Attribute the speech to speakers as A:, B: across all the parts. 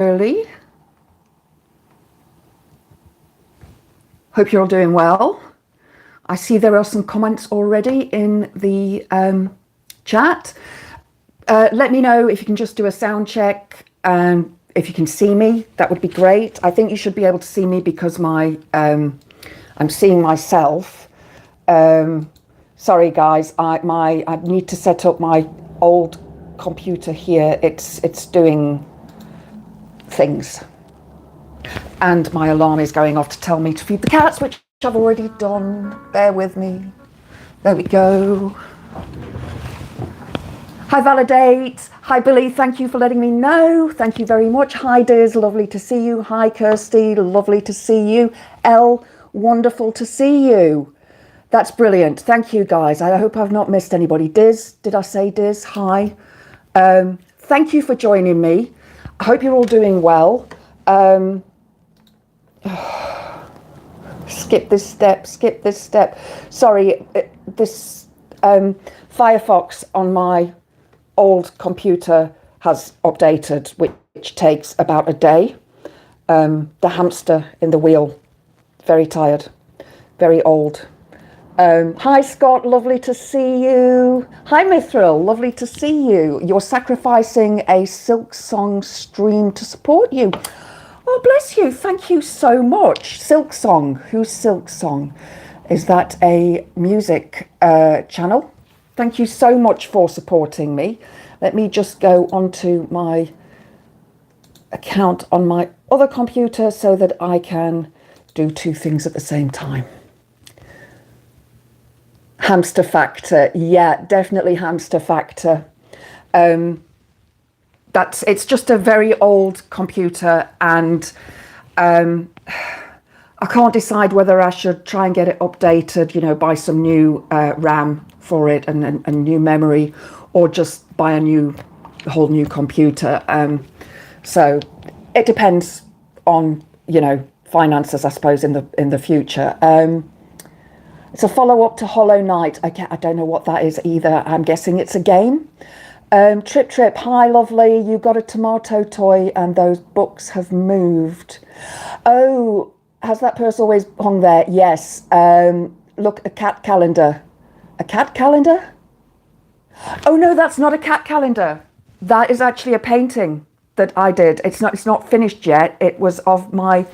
A: early. Hope you're all doing well. I see there are some comments already in the chat. Let me know if you can just do a sound check and if you can see me, that would be great. I think you should be able to see me because I'm seeing myself. Sorry guys, I need to set up my old computer here. It's doing things. And my alarm is going off to tell me to feed the cats, which I've already done. Bear with me. There we go. Hi Validate. Hi Billy, thank you for letting me know. Thank you very much. Hi Diz, lovely to see you. Hi Kirsty, lovely to see you. Elle, wonderful to see you. That's brilliant. Thank you guys. I hope I've not missed anybody. Diz, did I say Diz? Hi. Thank you for joining me. I hope you're all doing well. Skip this step. Sorry, this Firefox on my old computer has updated, which takes about a day. The hamster in the wheel, very tired, very old. Hi Scott, lovely to see you. Hi Mithril, lovely to see you. You're sacrificing a Silk Song stream to support you. Oh, bless you. Thank you so much. Silk Song. Who's Silk Song? Is that a music channel? Thank you so much for supporting me. Let me just go onto my account on my other computer so that I can do two things at the same time. Hamster factor. Yeah, definitely hamster factor. It's just a very old computer, and I can't decide whether I should try and get it updated, you know, buy some new RAM for it and new memory, or just buy a whole new computer. So it depends on, you know, finances, I suppose, in the future. It's a follow-up to Hollow Knight. I don't know what that is either. I'm guessing it's a game. Trip, hi lovely, you got a tomato toy and those books have moved. Oh, has that purse always hung there? Yes. Look, a cat calendar. A cat calendar? Oh no, that's not a cat calendar. That is actually a painting that I did. It's not finished yet. It was of my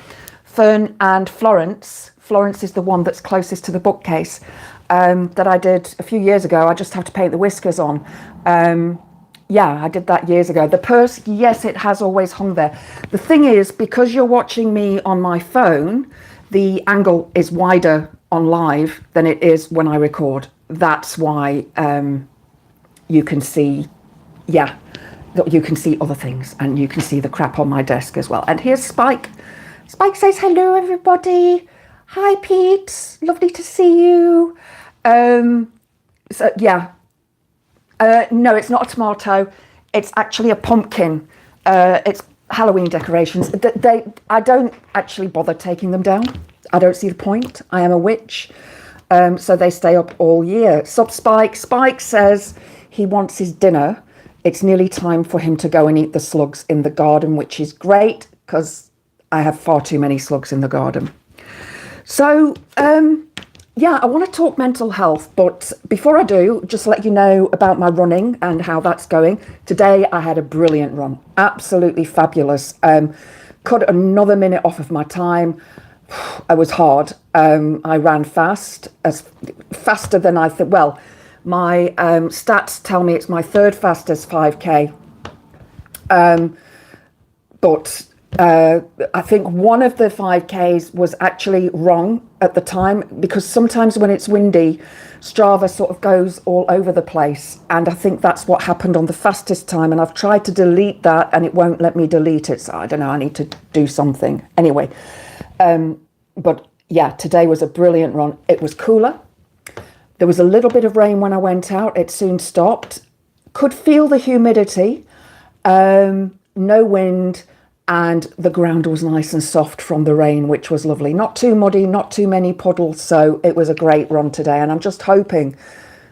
A: Fern and Florence. Florence is the one that's closest to the bookcase, that I did a few years ago. I just have to paint the whiskers on. Yeah, I did that years ago. The purse, yes, it has always hung there. The thing is, because you're watching me on my phone, the angle is wider on live than it is when I record. That's why you can see, yeah, you can see other things, and you can see the crap on my desk as well. And here's Spike. Spike says, hello, everybody. Hi, Pete. Lovely to see you. So, yeah. No, it's not a tomato. It's actually a pumpkin. It's Halloween decorations. I don't actually bother taking them down. I don't see the point. I am a witch. So they stay up all year. Spike says he wants his dinner. It's nearly time for him to go and eat the slugs in the garden, which is great because I have far too many slugs in the garden. So, yeah, I want to talk mental health, but before I do, just let you know about my running and how that's going. Today, I had a brilliant run, absolutely fabulous. Cut another minute off of my time. It was hard. I ran fast, faster than I think. Well, my stats tell me it's my third fastest 5K. But I think one of the 5Ks was actually wrong at the time, because sometimes when it's windy, Strava sort of goes all over the place. And I think that's what happened on the fastest time. And I've tried to delete that and it won't let me delete it. So I don't know, I need to do something. Anyway, but yeah, today was a brilliant run. It was cooler. There was a little bit of rain when I went out. It soon stopped. Could feel the humidity, no wind. And the ground was nice and soft from the rain, which was lovely. Not too muddy, not too many puddles. So it was a great run today. And I'm just hoping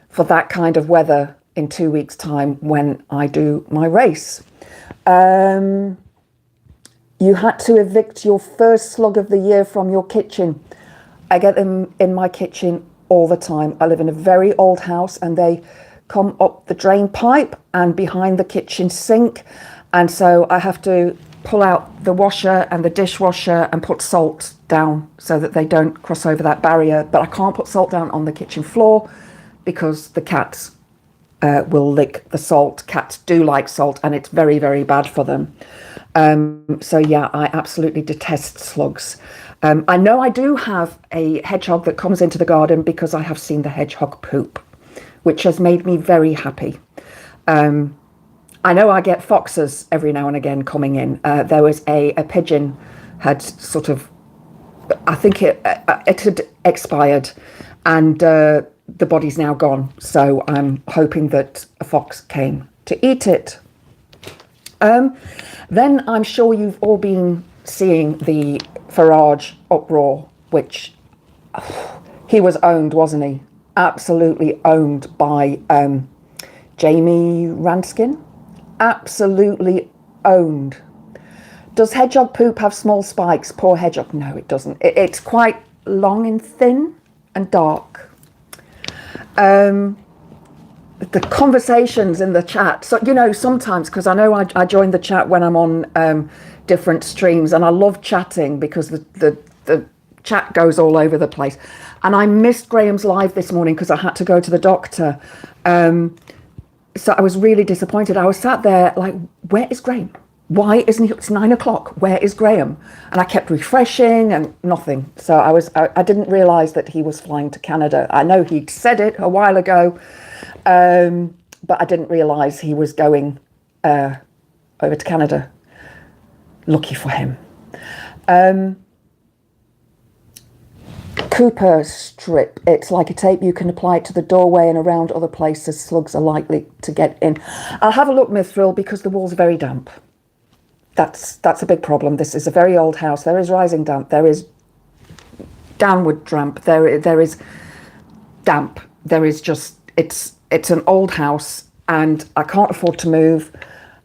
A: for that kind of weather in 2 weeks' time when I do my race. You had to evict your first slug of the year from your kitchen. I get them in my kitchen all the time. I live in a very old house and they come up the drain pipe and behind the kitchen sink. And so I have to pull out the washer and the dishwasher and put salt down so that they don't cross over that barrier. But I can't put salt down on the kitchen floor because the cats will lick the salt. Cats do like salt and it's very, very bad for them. So yeah, I absolutely detest slugs. I know I do have a hedgehog that comes into the garden because I have seen the hedgehog poop, which has made me very happy. I know I get foxes every now and again coming in. There was a pigeon had sort of, I think it had expired and the body's now gone. So I'm hoping that a fox came to eat it. Then I'm sure you've all been seeing the Farage uproar, which he was owned, wasn't he? Absolutely owned by Jamie Ranskin. Absolutely owned. Does hedgehog poop have small spikes? Poor hedgehog. No, it doesn't. It's quite long and thin and dark. The conversations in the chat. So, you know, sometimes, because I know I join the chat when I'm on different streams and I love chatting because the chat goes all over the place. And I missed Graham's live this morning because I had to go to the doctor. So I was really disappointed. I was sat there like, where is Graham? Why isn't he? It's 9 o'clock. Where is Graham? And I kept refreshing and nothing. So I didn't realise that he was flying to Canada. I know he'd said it a while ago, but I didn't realise he was going over to Canada. Lucky for him. Cooper strip. It's like a tape. You can apply it to the doorway and around other places slugs are likely to get in. I'll have a look, Mithril, because the wall's very damp. That's a big problem. This is a very old house. There is rising damp. There is downward damp. There is damp. There is just, it's an old house and I can't afford to move.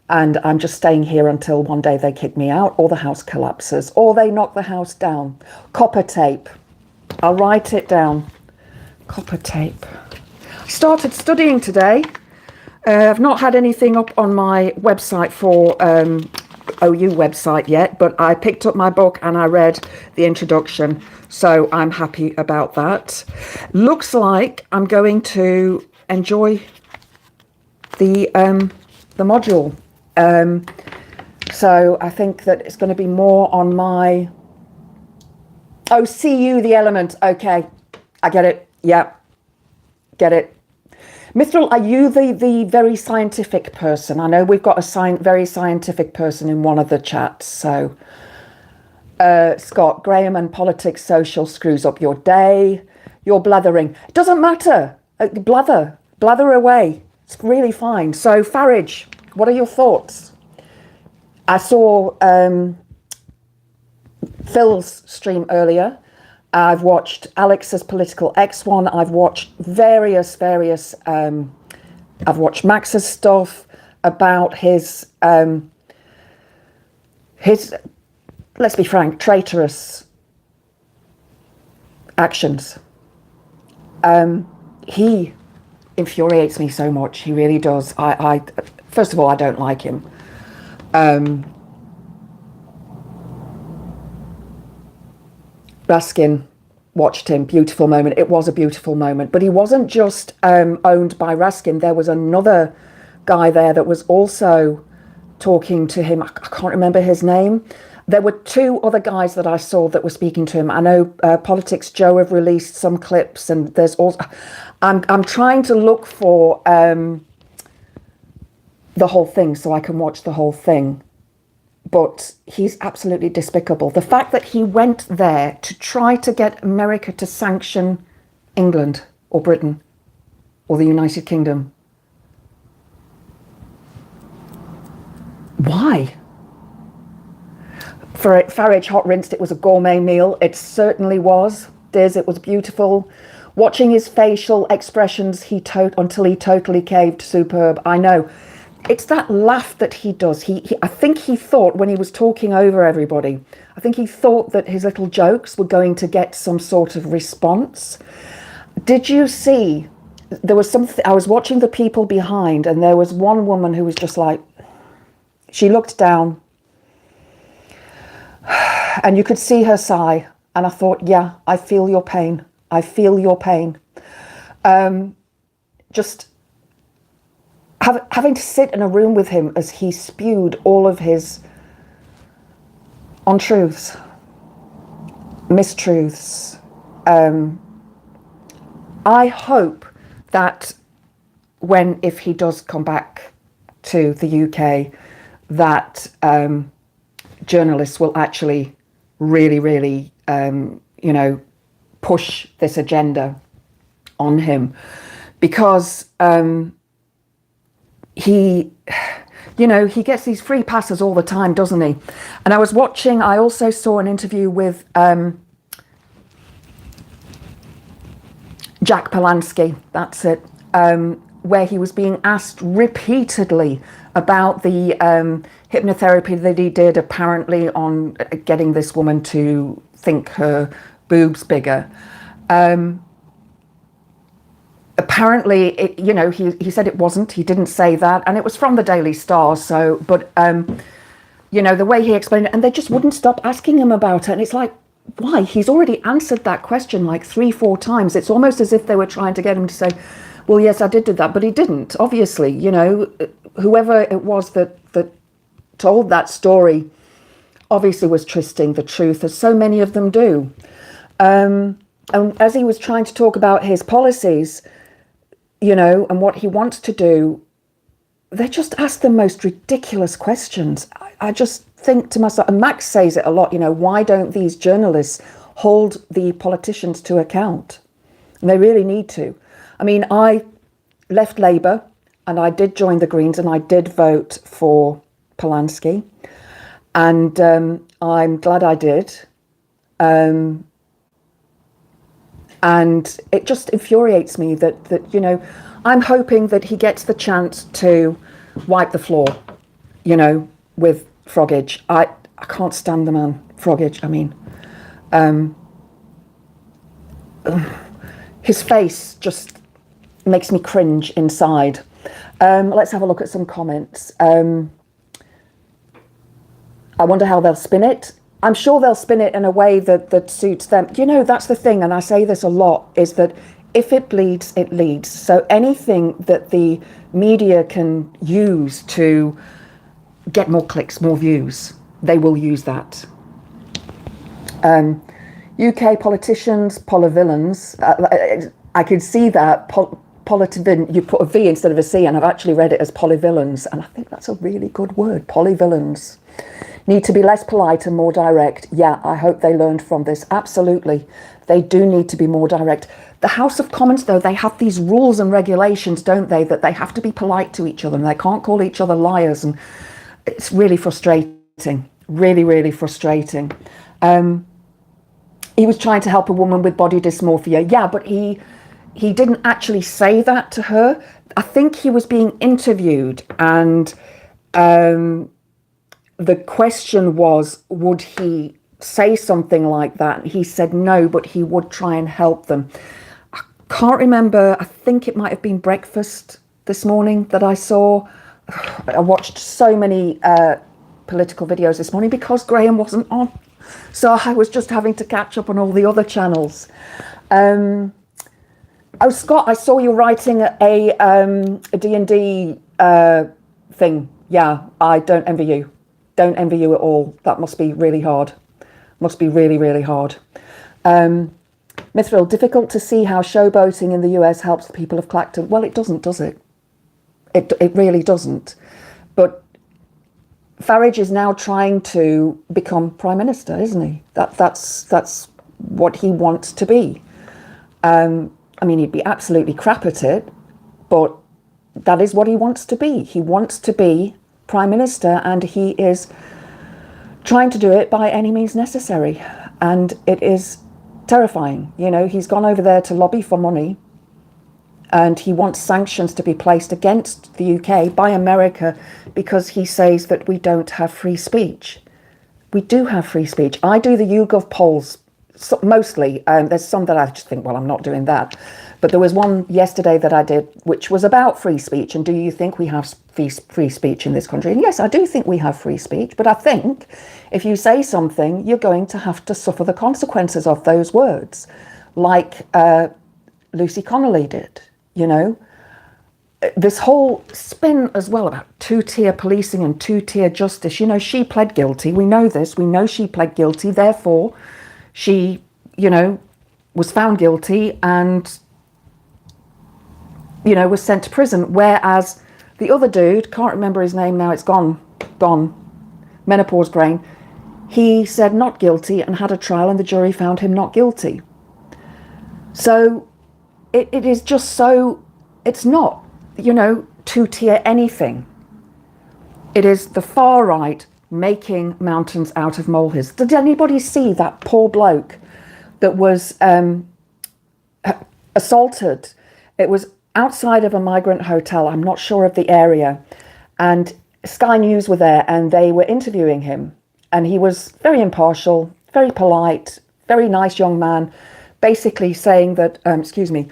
A: And I'm just staying here until one day they kick me out or the house collapses or they knock the house down. Copper tape. I'll write it down. Copper tape. I started studying today. I've not had anything up on my website for OU website yet, but I picked up my book and I read the introduction. So I'm happy about that. Looks like I'm going to enjoy the module. So I think that it's going to be more on my... Oh, CU, the element. Okay, I get it. Yeah, get it. Mithril, are you the very scientific person? I know we've got a very scientific person in one of the chats. So, Scott, Graham and politics social screws up your day. You're blathering. It doesn't matter. Blather away. It's really fine. So, Farage, what are your thoughts? I saw... Phil's stream earlier. I've watched Alex's Political X one. I've watched various I've watched Max's stuff about his let's be frank, traitorous actions. He infuriates me so much. He really does. I first of all, I don't like him. Raskin, watched him, beautiful moment. It was a beautiful moment, but he wasn't just owned by Raskin. There was another guy there that was also talking to him. I can't remember his name. There were two other guys that I saw that were speaking to him. I know Politics Joe have released some clips, and there's also... I'm trying to look for the whole thing so I can watch the whole thing. But he's absolutely despicable. The fact that he went there to try to get America to sanction England or Britain or the United Kingdom. Why? For Farage hot rinsed, it was a gourmet meal. It certainly was. Diz, it was beautiful. Watching his facial expressions until he totally caved, superb. I know. it's that laugh that he does. I think he thought when he was talking over everybody, I think he thought that his little jokes were going to get some sort of response. Did you see, there was something, I was watching the people behind, and there was one woman who was just like, she looked down and you could see her sigh. And I thought, yeah, I feel your pain. I feel your pain. Just having to sit in a room with him as he spewed all of his untruths, mistruths. I hope that if he does come back to the UK, that journalists will actually really, push this agenda on him, because he gets these free passes all the time, doesn't he? And I also saw an interview with Jack Palance, that's it, where he was being asked repeatedly about the hypnotherapy that he did, apparently, on getting this woman to think her boobs bigger. Apparently, he said it wasn't. He didn't say that, and it was from the Daily Star. So, but the way he explained it, and they just wouldn't stop asking him about it. And it's like, why? He's already answered that question like 3-4 times. It's almost as if they were trying to get him to say, well, yes, I did do that, but he didn't. Obviously, whoever it was that told that story obviously was twisting the truth, as so many of them do. And as he was trying to talk about his policies, and what he wants to do, they just ask the most ridiculous questions. I just think to myself, and Max says it a lot, why don't these journalists hold the politicians to account? And they really need to. I mean, I left Labour and I did join the Greens, and I did vote for Palance. And I'm glad I did. And it just infuriates me that I'm hoping that he gets the chance to wipe the floor, with Froggage. I can't stand the man, Froggage. I mean, his face just makes me cringe inside. Let's have a look at some comments. I wonder how they'll spin it. I'm sure they'll spin it in a way that suits them. That's the thing, and I say this a lot, is that if it bleeds, it leads. So anything that the media can use to get more clicks, more views, they will use that. UK politicians, polyvillains. I could see that. You put a V instead of a C, and I've actually read it as polyvillains, and I think that's a really good word, polyvillains. Need to be less polite and more direct. Yeah, I hope they learned from this. Absolutely. They do need to be more direct. The House of Commons, though, they have these rules and regulations, don't they, that they have to be polite to each other, and they can't call each other liars, and it's really frustrating. Really, really frustrating. He was trying to help a woman with body dysmorphia. Yeah, but he didn't actually say that to her. I think he was being interviewed, and the question was, would he say something like that? He said no, but he would try and help them. I can't remember. I think it might have been Breakfast this morning that I saw. I watched so many political videos this morning because Graham wasn't on. So I was just having to catch up on all the other channels. Oh, Scott, I saw you writing a D&D thing. Yeah, I don't envy you. Don't envy you at all. That must be really hard. Must be really, really hard. Mithril, difficult to see how showboating in the US helps the people of Clacton. Well, it doesn't, does it? It really doesn't. But Farage is now trying to become Prime Minister, isn't he? That's what he wants to be. I mean, he'd be absolutely crap at it, but that is what he wants to be. He wants to be Prime Minister, and he is trying to do it by any means necessary. And it is terrifying. He's gone over there to lobby for money. And he wants sanctions to be placed against the UK by America because he says that we don't have free speech. We do have free speech. I do the YouGov polls mostly. There's some that I just think, well, I'm not doing that. But there was one yesterday that I did, which was about free speech. And do you think we have free speech in this country? And yes, I do think we have free speech. But I think if you say something, you're going to have to suffer the consequences of those words, like Lucy Connolly did, you know. This whole spin as well about two-tier policing and two-tier justice. You know, she pled guilty. We know this. We know she pled guilty. Therefore, she, you know, was found guilty and, you know, was sent to prison. Whereas the other dude, can't remember his name now, it's gone, menopause brain, he said not guilty and had a trial and the jury found him not guilty. So it is just so, it's not, you know, two-tier anything. It is the far right making mountains out of molehills. Did anybody see that poor bloke that was assaulted? It was outside of a migrant hotel. I'm not sure of the area. And Sky News were there and they were interviewing him. And he was very impartial, very polite, very nice young man, basically saying that, excuse me,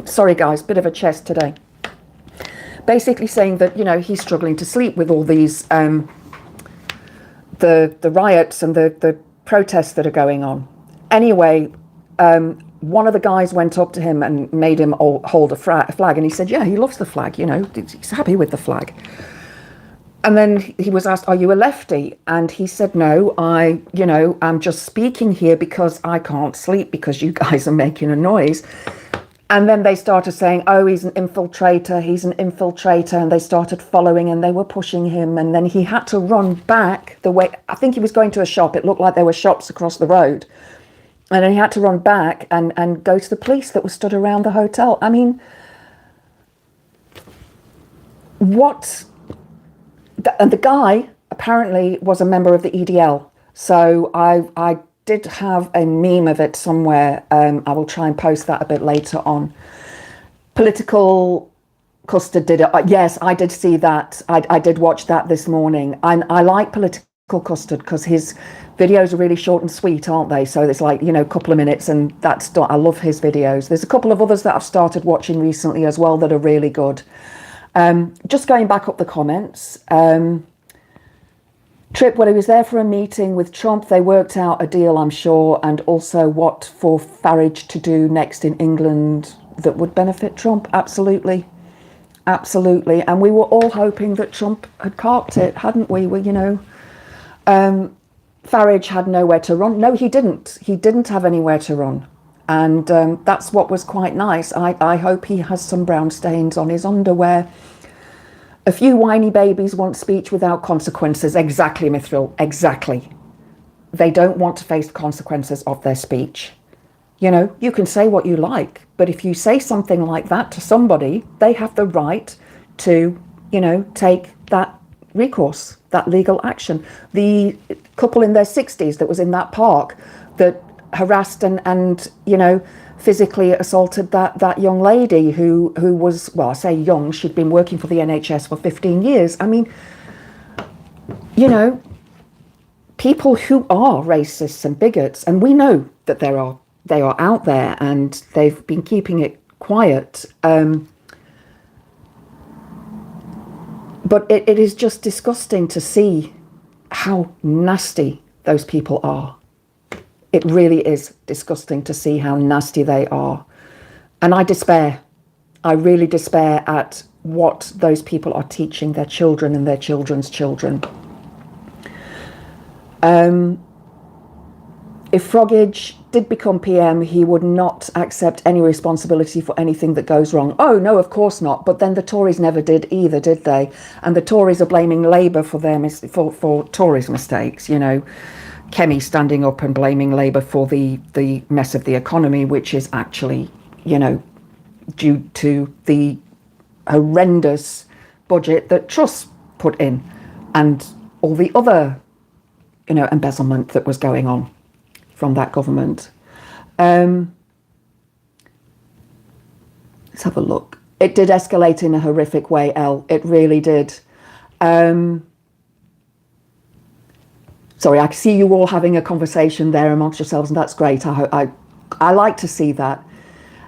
A: sorry guys, bit of a chest today. Basically saying that, you know, he's struggling to sleep with all these, the riots and the protests that are going on. Anyway, one of the guys went up to him and made him hold a flag. And he said, yeah, he loves the flag, you know, he's happy with the flag. And then he was asked, are you a lefty? And he said, no, I'm just speaking here because I can't sleep because you guys are making a noise. And then they started saying, oh, he's an infiltrator. And they started following and they were pushing him. And then he had to run back the way, I think he was going to a shop. It looked like there were shops across the road. And then he had to run back and go to the police that were stood around the hotel. I mean, what? And the guy apparently was a member of the EDL. So I did have a meme of it somewhere. I will try and post that a bit later on. Political Custard did it. Yes, I did see that. I did watch that this morning. I like Political Custard because his videos are really short and sweet, aren't they? So it's like, you know, a couple of minutes and that's done. I love his videos. There's a couple of others that I've started watching recently as well that are really good. Just going back up the comments. Tripp, well, he was there for a meeting with Trump. They worked out a deal, I'm sure, and also what for Farage to do next in England that would benefit Trump. Absolutely. Absolutely. And we were all hoping that Trump had carped it, hadn't we? Well, you know, Farage had nowhere to run. No, he didn't. He didn't have anywhere to run. And that's what was quite nice. I hope he has some brown stains on his underwear. A few whiny babies want speech without consequences. Exactly, Mithril, exactly. They don't want to face the consequences of their speech. You know, you can say what you like, but if you say something like that to somebody, they have the right to, you know, take that recourse, that legal action. The couple in their 60s that was in that park that harassed and you know, physically assaulted that young lady who was, well, I say young, she'd been working for the NHS for 15 years. I mean, you know, people who are racists and bigots, and we know that they are out there and they've been keeping it quiet. But it is just disgusting to see how nasty those people are. It really is disgusting to see how nasty they are. And I despair. I really despair at what those people are teaching their children and their children's children. If Frogage did become PM, he would not accept any responsibility for anything that goes wrong. Oh, no, of course not. But then the Tories never did either, did they? And the Tories are blaming Labour for for Tories' mistakes, you know. Kemi standing up and blaming Labour for the mess of the economy, which is actually, you know, due to the horrendous budget that Truss put in and all the other, you know, embezzlement that was going on from that government. Let's have a look. It did escalate in a horrific way, Elle. It really did. Sorry, I see you all having a conversation there amongst yourselves, and that's great. I like to see that.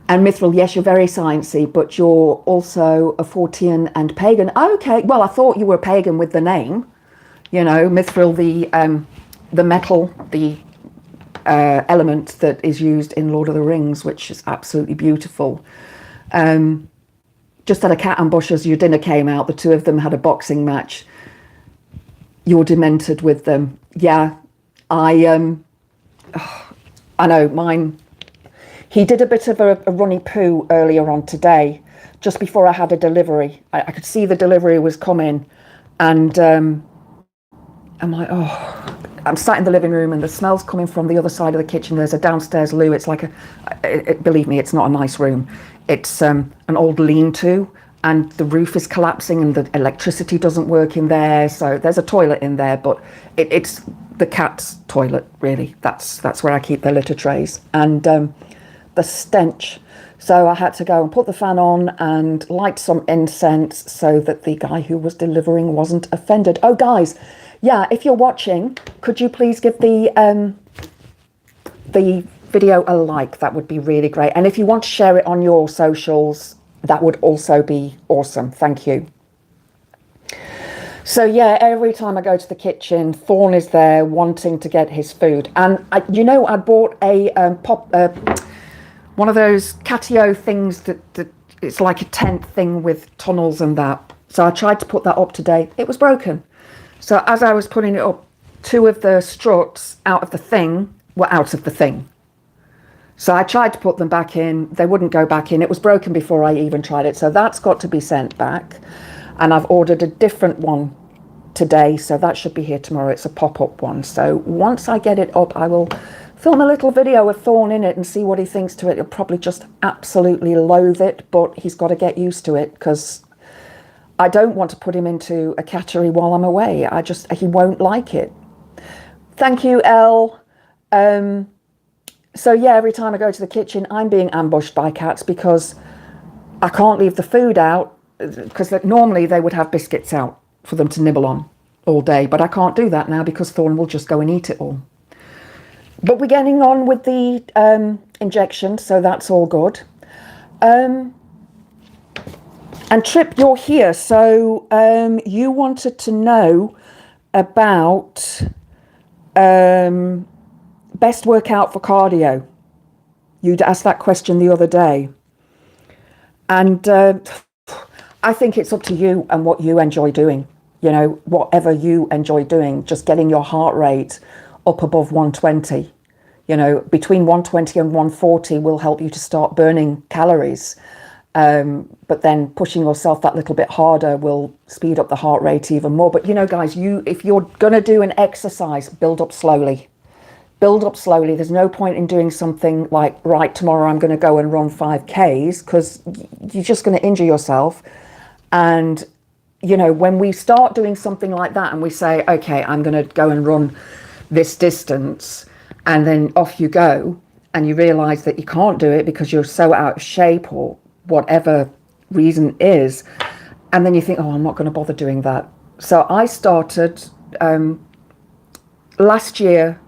A: And Mithril, yes, you're very sciencey, but you're also a Fortean and pagan. Okay, well, I thought you were pagan with the name. You know, Mithril, the metal, the element that is used in Lord of the Rings, which is absolutely beautiful. Just had a cat ambush as your dinner came out. The two of them had a boxing match. You're demented with them. Yeah, I know mine. He did a bit of a runny poo earlier on today, just before I had a delivery. I could see the delivery was coming, and I'm like, oh, I'm sat in the living room and the smell's coming from the other side of the kitchen. There's a downstairs loo. It's like believe me, it's not a nice room. It's an old lean-to, and the roof is collapsing and the electricity doesn't work in there. So there's a toilet in there, but it's the cat's toilet, really. That's where I keep their litter trays. And the stench. So I had to go and put the fan on and light some incense so that the guy who was delivering wasn't offended. Oh, guys, yeah, if you're watching, could you please give the video a like? That would be really great. And if you want to share it on your socials, that would also be awesome. Thank you. So yeah, every time I go to the kitchen, Thorn is there wanting to get his food. And I bought a one of those catio things that it's like a tent thing with tunnels and that. So I tried to put that up today. It was broken. So as I was putting it up, two of the struts out of the thing were out of the thing. So I tried to put them back in. They wouldn't go back in. It was broken before I even tried it. So that's got to be sent back. And I've ordered a different one today. So that should be here tomorrow. It's a pop-up one. So once I get it up, I will film a little video with Thorn in it and see what he thinks to it. He'll probably just absolutely loathe it, but he's got to get used to it because I don't want to put him into a cattery while I'm away. He won't like it. Thank you, Elle. So yeah, every time I go to the kitchen, I'm being ambushed by cats because I can't leave the food out, because normally they would have biscuits out for them to nibble on all day, but I can't do that now because Thorn will just go and eat it all. But we're getting on with the injection, so that's all good. And Trip, you're here, so you wanted to know about best workout for cardio. You'd asked that question the other day. And I think it's up to you and what you enjoy doing. You know, whatever you enjoy doing, just getting your heart rate up above 120. You know, between 120 and 140 will help you to start burning calories. But then pushing yourself that little bit harder will speed up the heart rate even more. But, you know, guys, if you're going to do an exercise, build up slowly. Build up slowly. There's no point in doing something like, right, tomorrow I'm going to go and run 5Ks, because you're just going to injure yourself. And, you know, when we start doing something like that and we say, okay, I'm going to go and run this distance, and then off you go, and you realize that you can't do it because you're so out of shape or whatever reason is, and then you think, oh, I'm not going to bother doing that. So I started last year,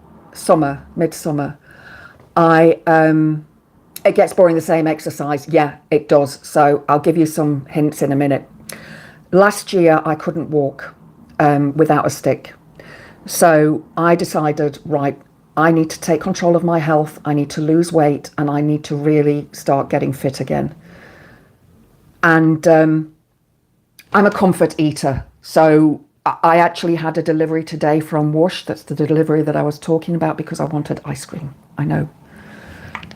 A: midsummer. It gets boring, the same exercise. Yeah, it does. So I'll give you some hints in a minute. Last year, I couldn't walk without a stick. So I decided, right, I need to take control of my health. I need to lose weight, and I need to really start getting fit again. And I'm a comfort eater. So I actually had a delivery today from Whoosh. That's the delivery that I was talking about, because I wanted ice cream. I know.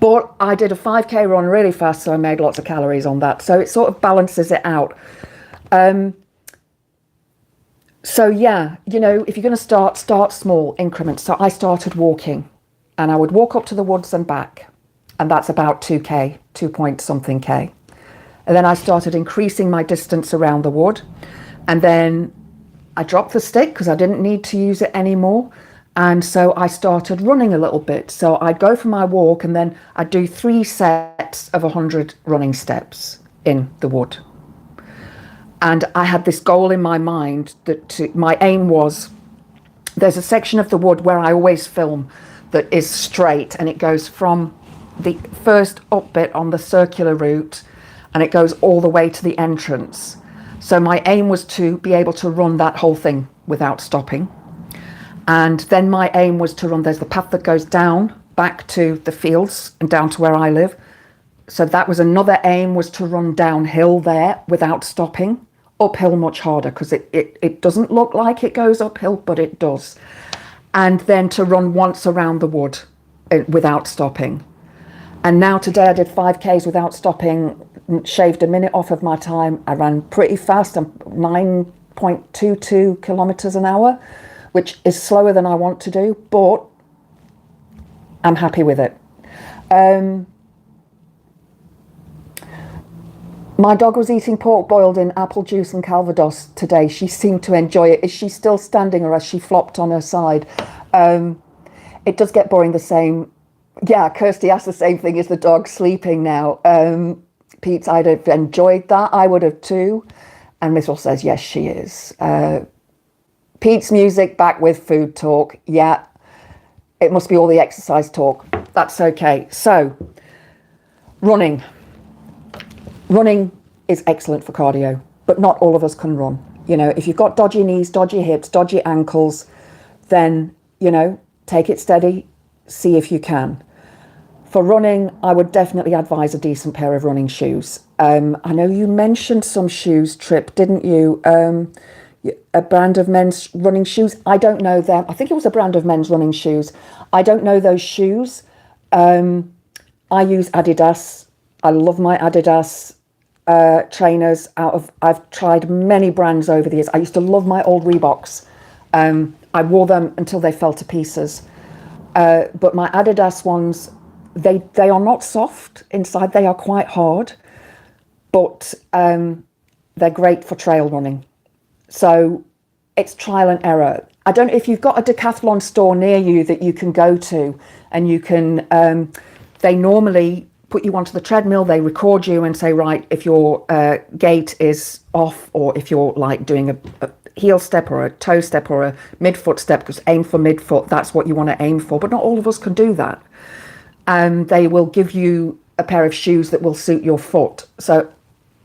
A: But I did a 5K run really fast, so I made lots of calories on that. So it sort of balances it out. So yeah, you know, if you're going to start small increments. So I started walking, and I would walk up to the woods and back. And that's about 2K, 2 point something K. And then I started increasing my distance around the wood. And then I dropped the stick because I didn't need to use it anymore. And so I started running a little bit. So I'd go for my walk, and then I'd do 3 sets of 100 running steps. in the wood. And I had this goal in my mind that my aim was, there's a section of the wood where I always film that is straight, and it goes from the first up bit on the circular route and it goes all the way to the entrance. So my aim was to be able to run that whole thing without stopping. And then my aim was to run, there's the path that goes down back to the fields and down to where I live. So that was another aim, was to run downhill there without stopping. Uphill much harder, because it doesn't look like it goes uphill, but it does. And then to run once around the wood without stopping. And now today I did 5Ks without stopping, shaved a minute off of my time. I ran pretty fast. I'm 9.22 kilometers an hour, which is slower than I want to do, but I'm happy with it. My dog was eating pork boiled in apple juice and Calvados today. She seemed to enjoy it. Is she still standing, or has she flopped on her side? It does get boring the same. Yeah, Kirsty asked the same thing. Is the dog sleeping now? Pete, I'd have enjoyed that. I would have too. And Miss Will says, yes, she is. Pete's music back with food talk. Yeah, it must be all the exercise talk. That's okay. So, running. Running is excellent for cardio, but not all of us can run. You know, if you've got dodgy knees, dodgy hips, dodgy ankles, then, you know, take it steady, see if you can. For running, I would definitely advise a decent pair of running shoes. I know you mentioned some shoes, Trip, didn't you? A brand of men's running shoes. I don't know them. I think it was a brand of men's running shoes. I don't know those shoes. I use Adidas. I love my Adidas trainers. I've tried many brands over the years. I used to love my old Reeboks. I wore them until they fell to pieces. But my Adidas ones, they are not soft inside. They are quite hard, but they're great for trail running. So it's trial and error. I don't know if you've got a decathlon store near you that you can go to, and you can, they normally put you onto the treadmill, they record you and say, right, if your gait is off, or if you're like doing a heel step or a toe step or a midfoot step, because aim for midfoot, that's what you want to aim for. But not all of us can do that. They will give you a pair of shoes that will suit your foot. So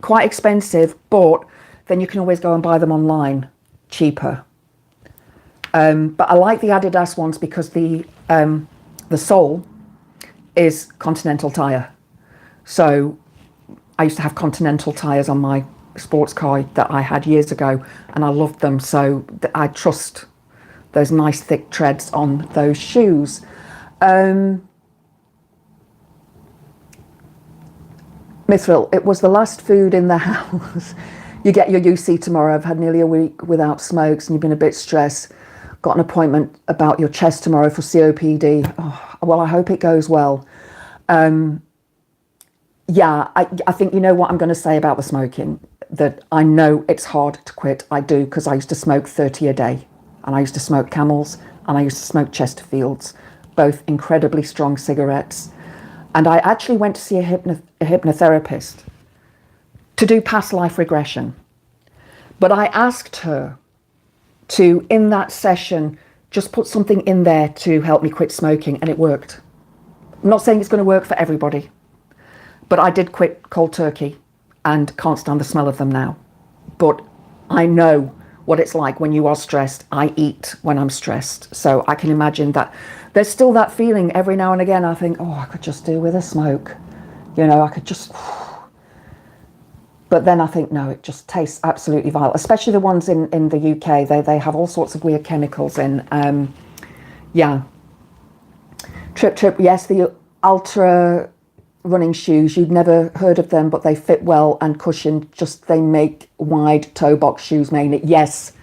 A: quite expensive, but then you can always go and buy them online, cheaper. But I like the Adidas ones because the sole is Continental tire. So I used to have Continental tires on my sports car that I had years ago, and I loved them. So I trust those nice thick treads on those shoes. Mithril, it was the last food in the house. You get your UC tomorrow. I've had nearly a week without smokes and you've been a bit stressed. Got an appointment about your chest tomorrow for COPD. Oh, well, I hope it goes well. Yeah, I think you know what I'm going to say about the smoking, that I know it's hard to quit. I do, because I used to smoke 30 a day, and I used to smoke Camels, and I used to smoke Chesterfields, both incredibly strong cigarettes. And I actually went to see a hypnotherapist to do past life regression. But I asked her to, in that session, just put something in there to help me quit smoking, and it worked. I'm not saying it's going to work for everybody, but I did quit cold turkey and can't stand the smell of them now. But I know what it's like when you are stressed. I eat when I'm stressed. So I can imagine that there's still that feeling every now and again. I think, oh, I could just do with a smoke. You know, I could just... But then I think, no, it just tastes absolutely vile, especially the ones in the UK. They have all sorts of weird chemicals in. Yeah. Trip, yes, the Ultra running shoes, you'd never heard of them, but they fit well and cushioned. Just they make wide toe box shoes mainly. Yes,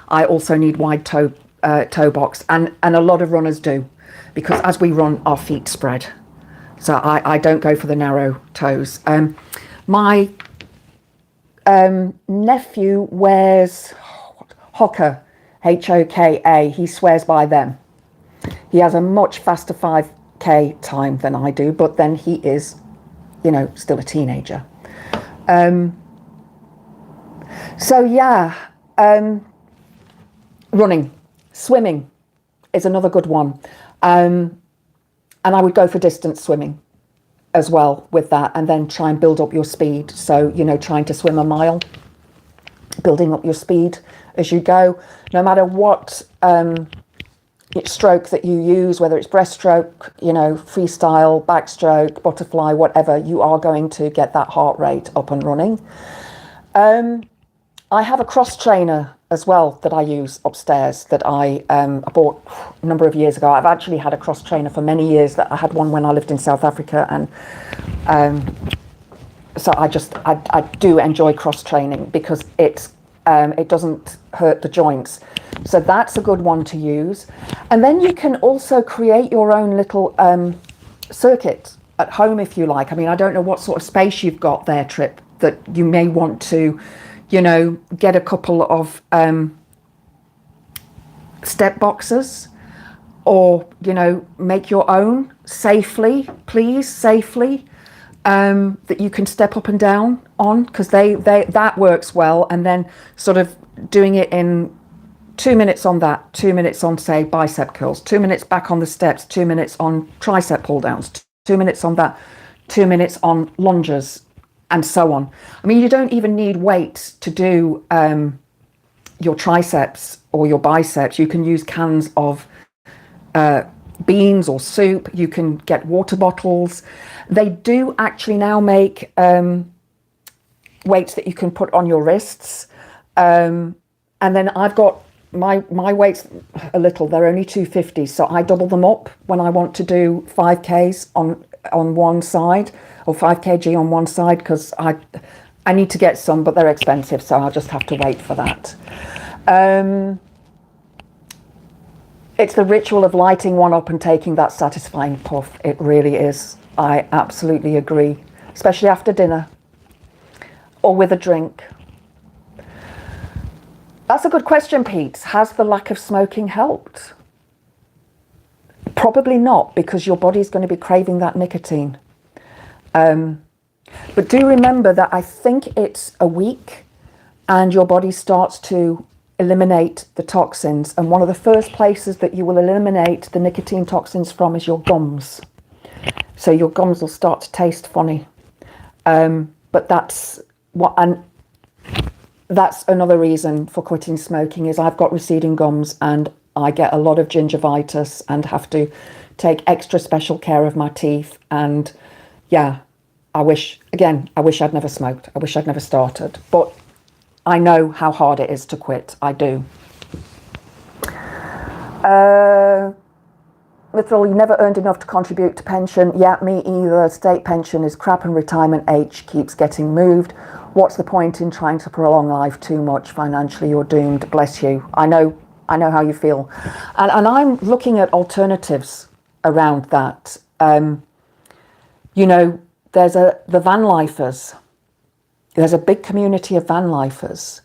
A: I also need wide toe box, and a lot of runners do, because as we run, our feet spread. So I don't go for the narrow toes. My nephew wears Hoka, Hoka. He swears by them. He has a much faster 5K time than I do, but then he is, you know, still a teenager. So yeah, running, swimming is another good one. And I would go for distance swimming as well with that, and then try and build up your speed. So, you know, trying to swim a mile, building up your speed as you go, no matter what stroke that you use, whether it's breaststroke, you know, freestyle, backstroke, butterfly, whatever, you are going to get that heart rate up and running. I have a cross trainer as well that I use upstairs that I bought a number of years ago. I've actually had a cross trainer for many years. That I had one when I lived in South Africa, and so I do enjoy cross training because it doesn't hurt the joints. So that's a good one to use. And then you can also create your own little circuit at home if you like. I mean, I don't know what sort of space you've got there, Trip, that you may want to, you know, get a couple of step boxes, or, you know, make your own safely, that you can step up and down on, because that works well. And then sort of doing it in 2 minutes on that, 2 minutes on, say, bicep curls, 2 minutes back on the steps, 2 minutes on tricep pull downs, 2 minutes on that, 2 minutes on lunges, and so on. I mean, you don't even need weights to do your triceps or your biceps. You can use cans of beans or soup. You can get water bottles. They do actually now make weights that you can put on your wrists. And then I've got my weights a little. They're only 250, so I double them up when I want to do 5Ks on one side, or 5 kg on one side, because I need to get some, but they're expensive, so I'll just have to wait for that. It's the ritual of lighting one up and taking that satisfying puff. It really is. I absolutely agree, especially after dinner or with a drink. That's a good question, Pete. Has the lack of smoking helped? Probably not, because your body's going to be craving that nicotine. But do remember that I think it's a week and your body starts to eliminate the toxins. And one of the first places that you will eliminate the nicotine toxins from is your gums. So your gums will start to taste funny. But that's another reason for quitting smoking, is I've got receding gums and I get a lot of gingivitis and have to take extra special care of my teeth. And yeah, I wish I'd never smoked. I wish I'd never started. But I know how hard it is to quit. I do. Little, you never earned enough to contribute to pension. Yeah, me either. State pension is crap and retirement age keeps getting moved. What's the point in trying to prolong life too much? Financially, you're doomed. Bless you. I know how you feel. And I'm looking at alternatives around that. You know, there's the van lifers. There's a big community of van lifers.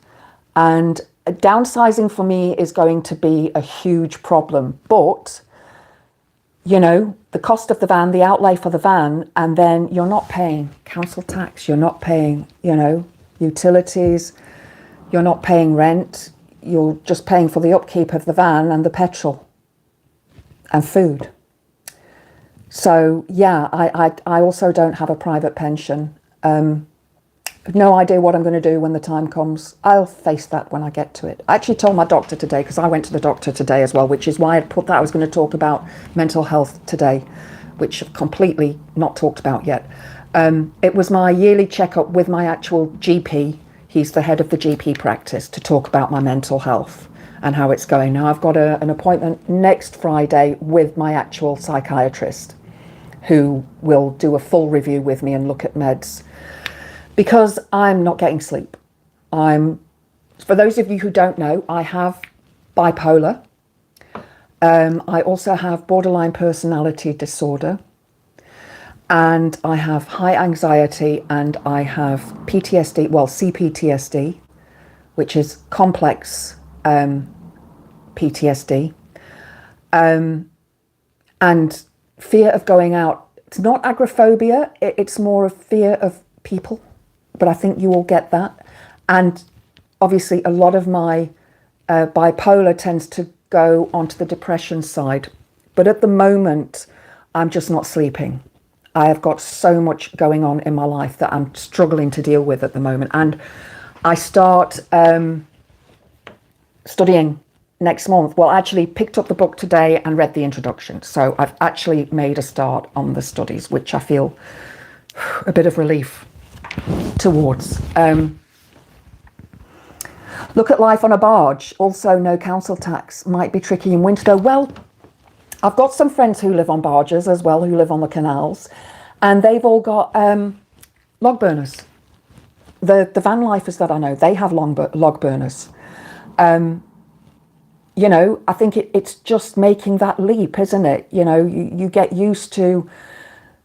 A: And downsizing for me is going to be a huge problem. But, you know, the cost of the van, the outlay for the van, and then you're not paying council tax, you're not paying, you know, utilities, you're not paying rent, you're just paying for the upkeep of the van and the petrol and food. So, yeah, I also don't have a private pension. No idea what I'm going to do when the time comes. I'll face that when I get to it. I actually told my doctor today, because I went to the doctor today as well, which is why I put that I was going to talk about mental health today, which I've completely not talked about yet. It was my yearly checkup with my actual GP. He's the head of the GP practice, to talk about my mental health and how it's going. Now, I've got an appointment next Friday with my actual psychiatrist, who will do a full review with me and look at meds, because I'm not getting sleep. For those of you who don't know, I have bipolar. I also have borderline personality disorder, and I have high anxiety, and I have PTSD, well, CPTSD, which is complex PTSD, and fear of going out. It's not agoraphobia, it's more of fear of people, but I think you will get that. And obviously a lot of my bipolar tends to go onto the depression side. But at the moment, I'm just not sleeping. I have got so much going on in my life that I'm struggling to deal with at the moment. And I start studying next month. Well, I actually picked up the book today and read the introduction. So I've actually made a start on the studies, which I feel a bit of relief towards. Look at life on a barge. Also, no council tax. Might be tricky in winter. Well, I've got some friends who live on barges as well, who live on the canals, and they've all got log burners. The van lifers that I know, they have log burners. You know, I think it's just making that leap, isn't it? You know, you get used to,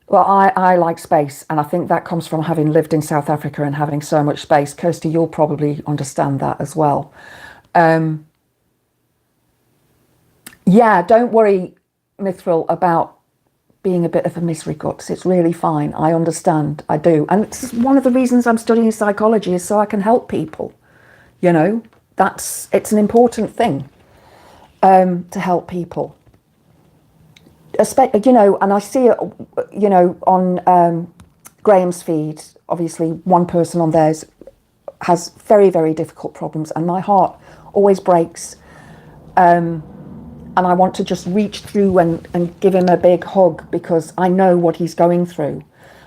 A: well, I like space, and I think that comes from having lived in South Africa and having so much space. Kirsty, you'll probably understand that as well. Yeah, don't worry, Mithril, about being a bit of a misery guts. It's really fine. I understand. I do. And it's one of the reasons I'm studying psychology is so I can help people. You know, it's an important thing to help people. You know, and I see it, you know, on Graham's feed, obviously one person on theirs has very, very difficult problems, and my heart always breaks. And I want to just reach through and give him a big hug because I know what he's going through.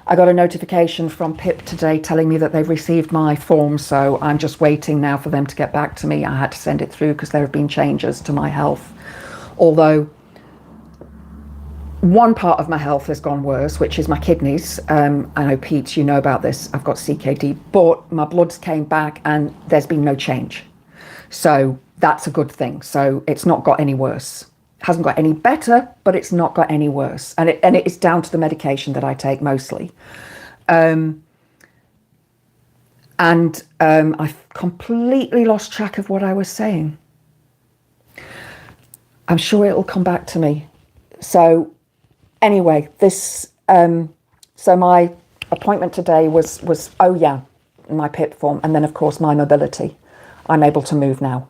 A: I got a notification from PIP today telling me that they've received my form, so I'm just waiting now for them to get back to me. I had to send it through because there have been changes to my health. Although one part of my health has gone worse, which is my kidneys. I know, Pete, you know about this. I've got CKD, but my bloods came back and there's been no change. So that's a good thing. So it's not got any worse. It hasn't got any better, but it's not got any worse. And it is down to the medication that I take mostly. I've completely lost track of what I was saying. I'm sure it'll come back to me. So anyway, so my appointment today was oh yeah, my PIP form, and then of course my mobility. I'm able to move now.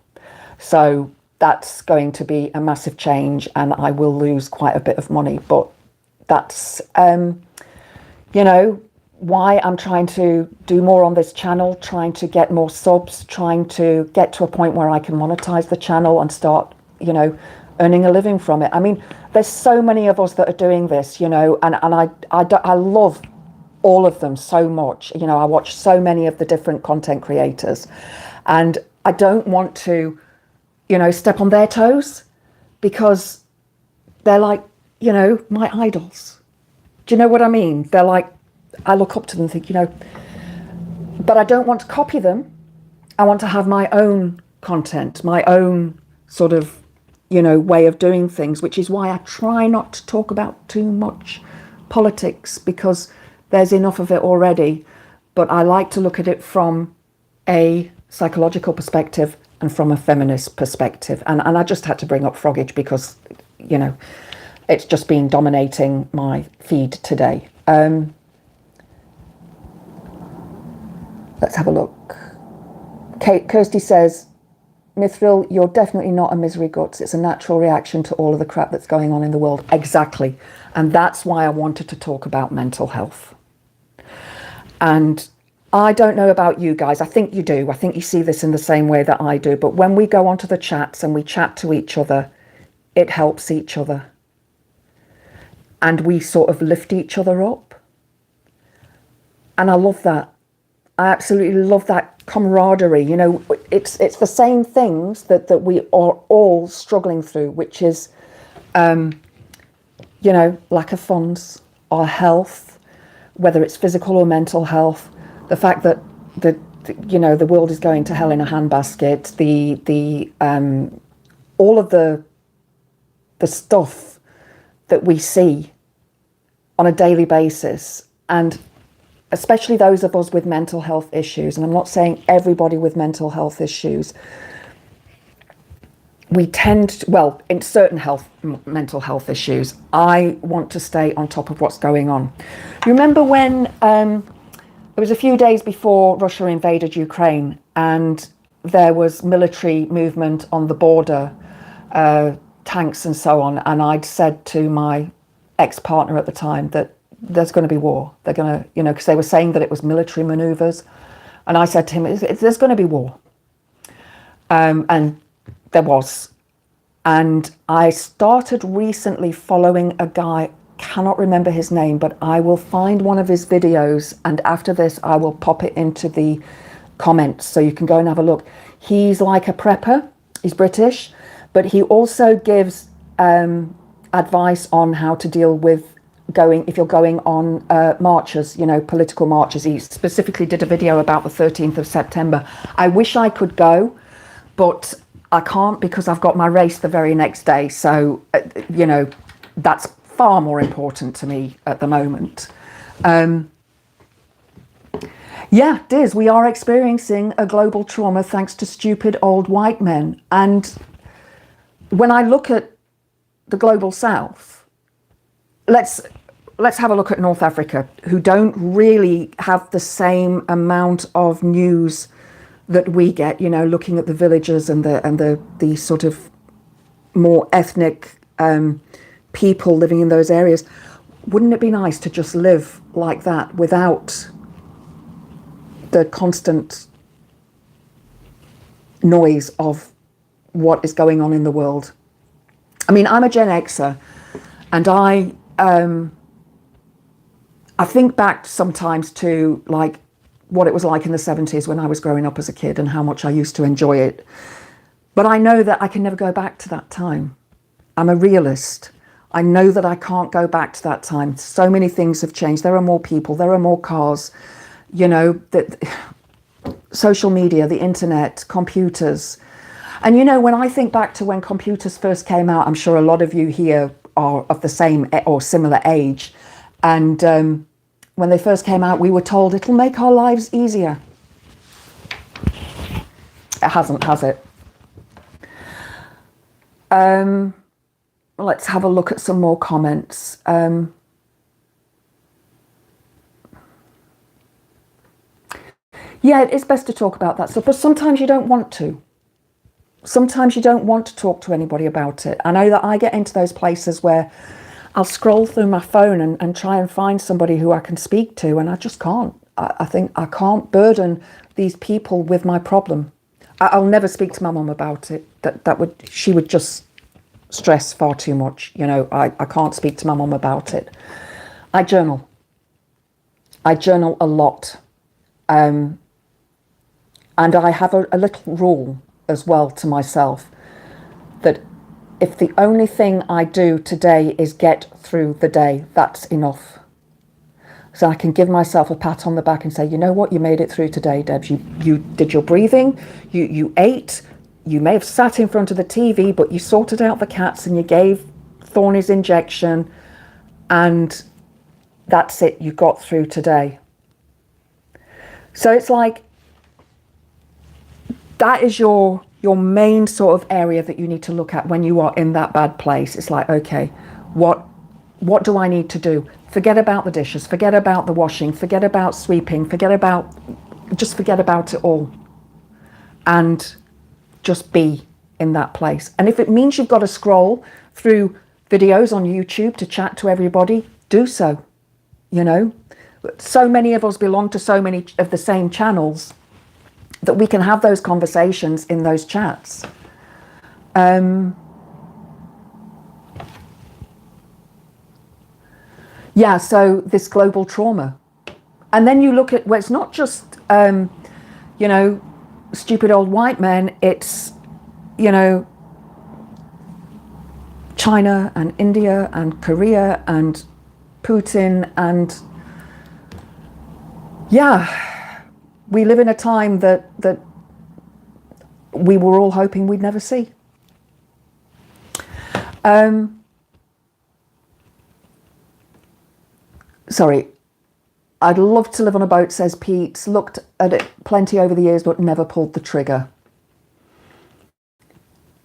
A: So that's going to be a massive change, and I will lose quite a bit of money, but that's, you know, why I'm trying to do more on this channel, trying to get more subs, trying to get to a point where I can monetize the channel and start, you know, earning a living from it. I mean, there's so many of us that are doing this, you know, and I love all of them so much. You know, I watch so many of the different content creators, and I don't want to, you know, step on their toes because they're like, you know, my idols. Do you know what I mean? They're like, I look up to them and think, you know, but I don't want to copy them. I want to have my own content, my own sort of, you know, way of doing things, which is why I try not to talk about too much politics because there's enough of it already. But I like to look at it from a psychological perspective and from a feminist perspective. And I just had to bring up froggage because, you know, it's just been dominating my feed today. Let's have a look. Kirsty says, Mithril, you're definitely not a misery guts. It's a natural reaction to all of the crap that's going on in the world. Exactly. And that's why I wanted to talk about mental health. And I don't know about you guys. I think you do. I think you see this in the same way that I do. But when we go onto the chats and we chat to each other, it helps each other. And we sort of lift each other up. And I love that. I absolutely love that camaraderie. You know, it's the same things that we are all struggling through, which is, you know, lack of funds, our health, whether it's physical or mental health, the fact that you know, the world is going to hell in a handbasket, all of the stuff that we see on a daily basis, and especially those of us with mental health issues, and I'm not saying everybody with mental health issues, we tend to, well, in certain mental health issues, I want to stay on top of what's going on. You remember when It was a few days before Russia invaded Ukraine, and there was military movement on the border, tanks and so on. And I'd said to my ex-partner at the time that there's going to be war. They're going to, because they were saying that it was military maneuvers. And I said to him, there's going to be war. And there was. And I started recently following a guy, cannot remember his name, but I will find one of his videos, and after this I will pop it into the comments so you can go and have a look. He's like a prepper, he's British, but he also gives advice on how to deal with if you're going on marches, political marches. He specifically did a video about the 13th of September. I wish I could go, but I can't because I've got my race the very next day. So, that's far more important to me at the moment. Yeah, Diz, we are experiencing a global trauma thanks to stupid old white men. And when I look at the global south, let's have a look at North Africa, who don't really have the same amount of news that we get, looking at the villages and the sort of more ethnic people living in those areas. Wouldn't it be nice to just live like that without the constant noise of what is going on in the world? I mean, I'm a Gen Xer, and I think back sometimes to like what it was like in the 70s when I was growing up as a kid and how much I used to enjoy it. But I know that I can never go back to that time. I'm a realist. I know that I can't go back to that time. So many things have changed. There are more people, there are more cars, that social media, the internet, computers. And when I think back to when computers first came out, I'm sure a lot of you here are of the same or similar age. And when they first came out, we were told it'll make our lives easier. It hasn't, has it? Let's have a look at some more comments. Yeah, it's best to talk about that stuff, but sometimes you don't want to. Sometimes you don't want to talk to anybody about it. I know that I get into those places where I'll scroll through my phone and try and find somebody who I can speak to, and I just can't. I think I can't burden these people with my problem. I'll never speak to my mum about it. She would just stress far too much. I can't speak to my mum about it. I journal. I journal a lot. And I have a little rule as well to myself that if the only thing I do today is get through the day, that's enough. So I can give myself a pat on the back and say, you know what, you made it through today, Debs. You did your breathing, you ate, you may have sat in front of the TV, but you sorted out the cats and you gave Thorn his injection, and that's it, you got through today. So it's like, that is your main sort of area that you need to look at when you are in that bad place. It's like, okay, what do I need to do? Forget about the dishes, forget about the washing, forget about sweeping, just forget about it all. And just be in that place. And if it means you've got to scroll through videos on YouTube to chat to everybody, do so. So many of us belong to so many of the same channels that we can have those conversations in those chats. Yeah, so this global trauma. And then you look at where it's not just, stupid old white men, it's, China and India and Korea and Putin and, yeah, we live in a time that we were all hoping we'd never see. Sorry, I'd love to live on a boat, says Pete. Looked at it plenty over the years, but never pulled the trigger.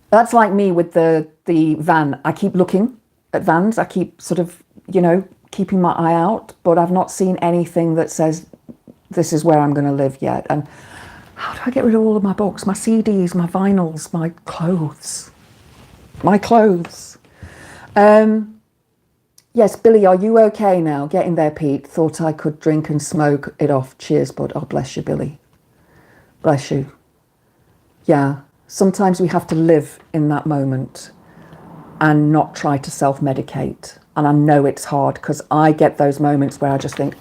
A: That's like me with the van. I keep looking at vans. I keep sort of, keeping my eye out, but I've not seen anything that says this is where I'm going to live yet. And how do I get rid of all of my books, my CDs, my vinyls, my clothes? My clothes. Yes, Billy, are you okay now? Getting there, Pete. Thought I could drink and smoke it off. Cheers, bud. Oh, bless you, Billy. Bless you. Yeah, sometimes we have to live in that moment and not try to self-medicate. And I know it's hard because I get those moments where I just think,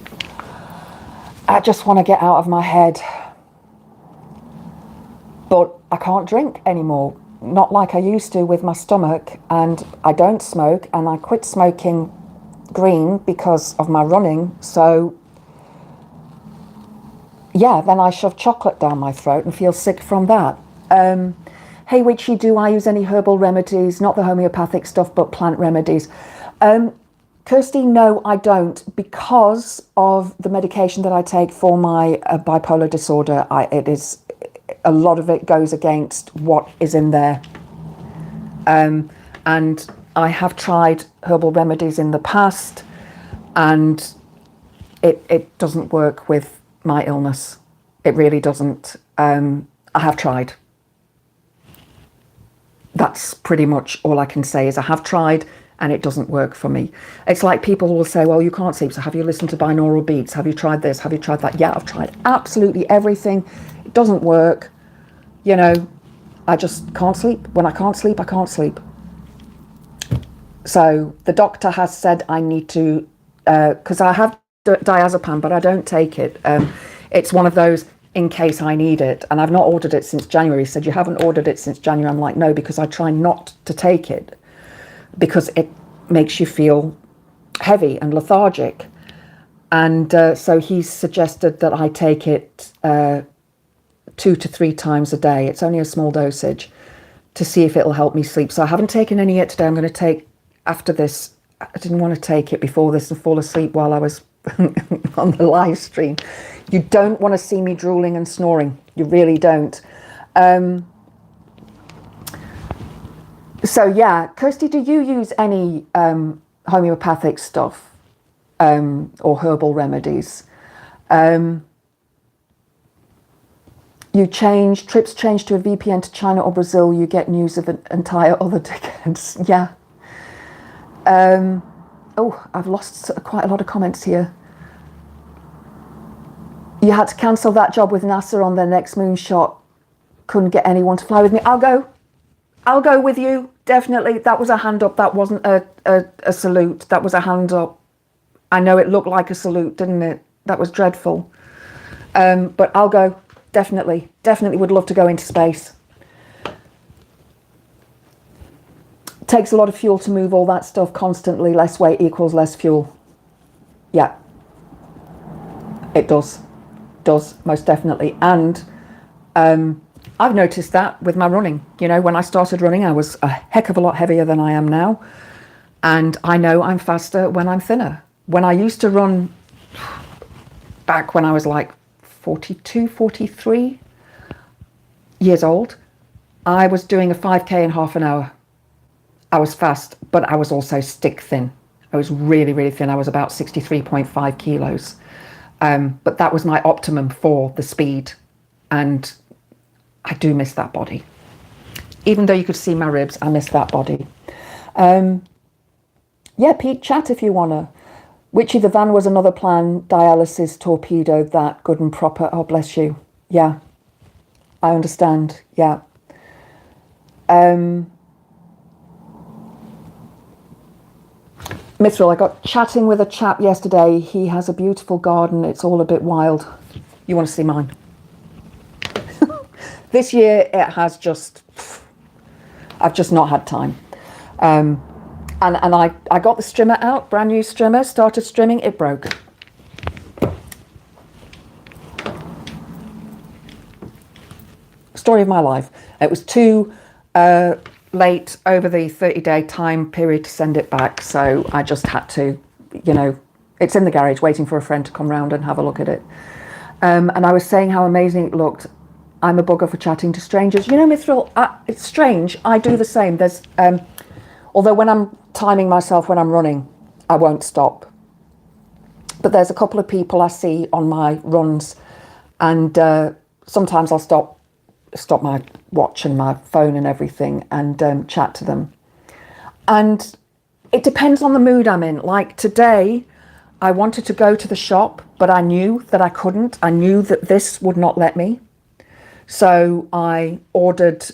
A: I just want to get out of my head. But I can't drink anymore. Not like I used to with my stomach. And I don't smoke, and I quit smoking green because of my running. So yeah, then I shove chocolate down my throat and feel sick from that. Hey Witchy, do I use any herbal remedies? Not the homeopathic stuff, but plant remedies. Kirsty, no, I don't, because of the medication that I take for my bipolar disorder. A lot of it goes against what is in there. And I have tried herbal remedies in the past, and it doesn't work with my illness. It really doesn't. I have tried. That's pretty much all I can say is I have tried and it doesn't work for me. It's like people will say, well, you can't sleep, so have you listened to binaural beats? Have you tried this? Have you tried that? Yeah, I've tried absolutely everything. It doesn't work. You know, I just can't sleep. When I can't sleep, I can't sleep. So the doctor has said I need to, because I have diazepam, but I don't take it. It's one of those in case I need it. And I've not ordered it since January. He said, you haven't ordered it since January. I'm like, no, because I try not to take it because it makes you feel heavy and lethargic. And so he's suggested that I take it 2 to 3 times a day. It's only a small dosage to see if it'll help me sleep. So I haven't taken any yet today. I'm going to take after this. I didn't want to take it before this and fall asleep while I was on the live stream. You don't want to see me drooling and snoring. You really don't. So yeah, Kirsty, do you use any homeopathic stuff or herbal remedies? Trips change to a VPN to China or Brazil, you get news of an entire other decades. Yeah. Oh, I've lost quite a lot of comments here. You had to cancel that job with NASA on their next moonshot. Couldn't get anyone to fly with me. I'll go with you. Definitely. That was a hand up. That wasn't a salute. That was a hand up. I know it looked like a salute, didn't it? That was dreadful. But I'll go. Definitely would love to go into space. Takes a lot of fuel to move all that stuff constantly. Less weight equals less fuel. Yeah, it does most definitely. And I've noticed that with my running. You know, when I started running, I was a heck of a lot heavier than I am now. And I know I'm faster when I'm thinner. When I used to run back when I was like 42, 43 years old, I was doing a 5K in half an hour. I was fast, but I was also stick thin. I was really, really thin. I was about 63.5 kilos. But that was my optimum for the speed. And I do miss that body. Even though you could see my ribs, I miss that body. Yeah, Pete, chat if you wanna. Witchy, the van was another plan. Dialysis torpedoed that, good and proper. Oh, bless you. Yeah, I understand. Yeah. Mithril, I got chatting with a chap yesterday. He has a beautiful garden. It's all a bit wild. You want to see mine? This year it has just, I've just not had time. And I got the strimmer out, brand new strimmer, started strimming, it broke. Story of my life. It was too late over the 30-day time period to send it back, so I just had to, you know, it's in the garage waiting for a friend to come round and have a look at it. And I was saying how amazing it looked. I'm a bugger for chatting to strangers. You know, Mithril, it's strange. I do the same. There's, although when I'm timing myself when I'm running, I won't stop. But there's a couple of people I see on my runs, and sometimes I'll stop my watch and my phone and everything and chat to them. And it depends on the mood I'm in. Like today, I wanted to go to the shop, but I knew that I couldn't. I knew that this would not let me. So I ordered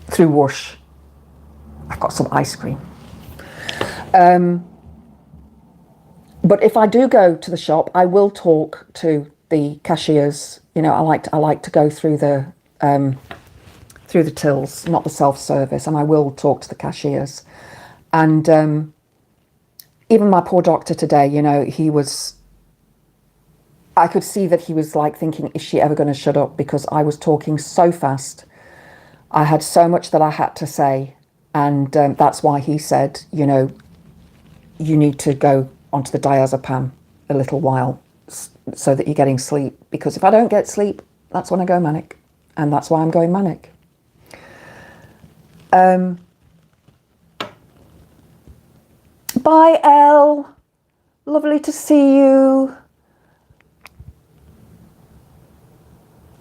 A: through Whoosh. I've got some ice cream. But if I do go to the shop, I will talk to the cashiers. You know, I like to go through the tills, not the self-service, and I will talk to the cashiers. And even my poor doctor today, you know, I could see that he was like thinking, is she ever going to shut up? Because I was talking so fast. I had so much that I had to say. And that's why he said, you know, you need to go onto the diazepam a little while so that you're getting sleep. Because if I don't get sleep, that's when I go manic. And that's why I'm going manic. Bye, Elle. Lovely to see you.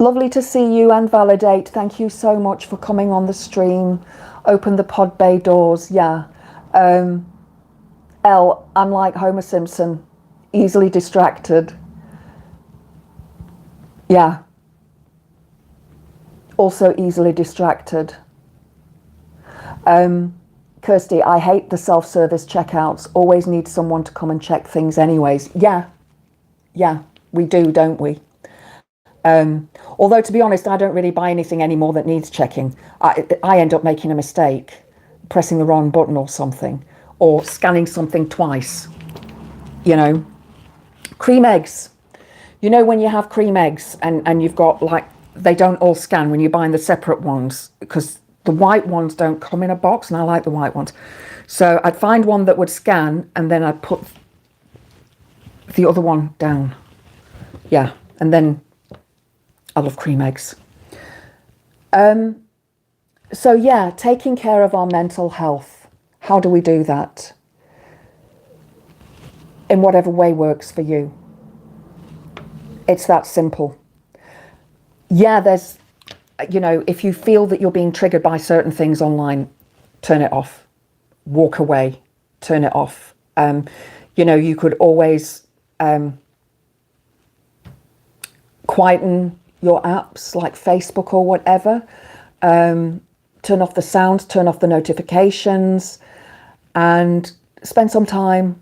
A: Lovely to see you and Validate. Thank you so much for coming on the stream. Open the pod bay doors. Yeah. Elle, I'm like Homer Simpson, easily distracted. Yeah. Also easily distracted. Kirsty, I hate the self-service checkouts. Always need someone to come and check things anyways. Yeah, we do, don't we? Although, to be honest, I don't really buy anything anymore that needs checking. I end up making a mistake, pressing the wrong button or something, or scanning something twice. You know, cream eggs. You know, when you have cream eggs and you've got, like, they don't all scan when you're buying the separate ones, because the white ones don't come in a box, and I like the white ones. So I'd find one that would scan, and then I'd put the other one down. Yeah, and then I love cream eggs. So yeah, taking care of our mental health. How do we do that? In whatever way works for you. It's that simple. Yeah, there's, you know, if you feel that you're being triggered by certain things online, turn it off. Walk away. Turn it off. You know, you could always quieten your apps like Facebook or whatever. Turn off the sound, turn off the notifications, and spend some time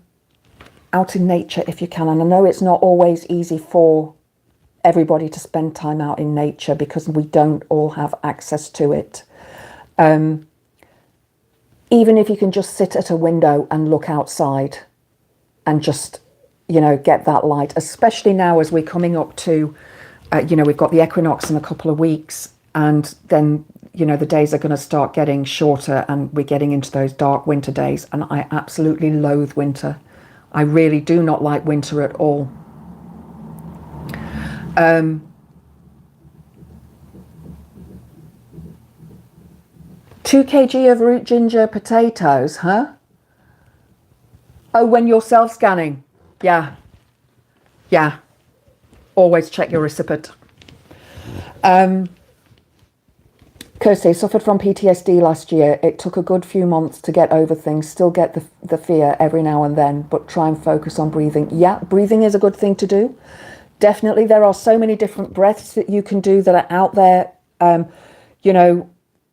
A: out in nature if you can. And I know it's not always easy for everybody to spend time out in nature because we don't all have access to it. Even if you can just sit at a window and look outside and just, you know, get that light, especially now as we're coming up to, you know, we've got the equinox in a couple of weeks, and then, you know, the days are going to start getting shorter and we're getting into those dark winter days. And I absolutely loathe winter. I really do not like winter at all. 2 kg of root ginger potatoes, huh? Oh, when you're self-scanning. Yeah. Always check your receipt. Kirsty suffered from PTSD last year. It took a good few months to get over things. Still get the fear every now and then, but try and focus on breathing. Yeah, breathing is a good thing to do. Definitely, there are so many different breaths that you can do that are out there. You know,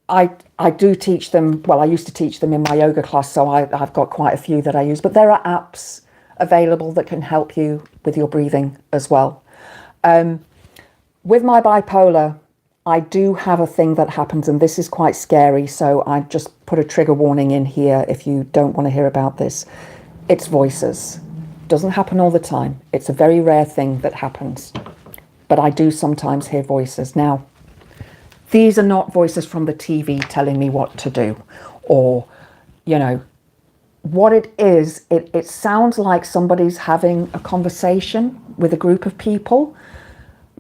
A: I do teach them. Well, I used to teach them in my yoga class, so I've got quite a few that I use. But there are apps available that can help you with your breathing as well. With my bipolar, I do have a thing that happens, and this is quite scary, so I just put a trigger warning in here if you don't want to hear about this. It's voices. Doesn't happen all the time. It's a very rare thing that happens, but I do sometimes hear voices. Now, these are not voices from the TV telling me what to do, or, you know, what it is, it sounds like somebody's having a conversation with a group of people,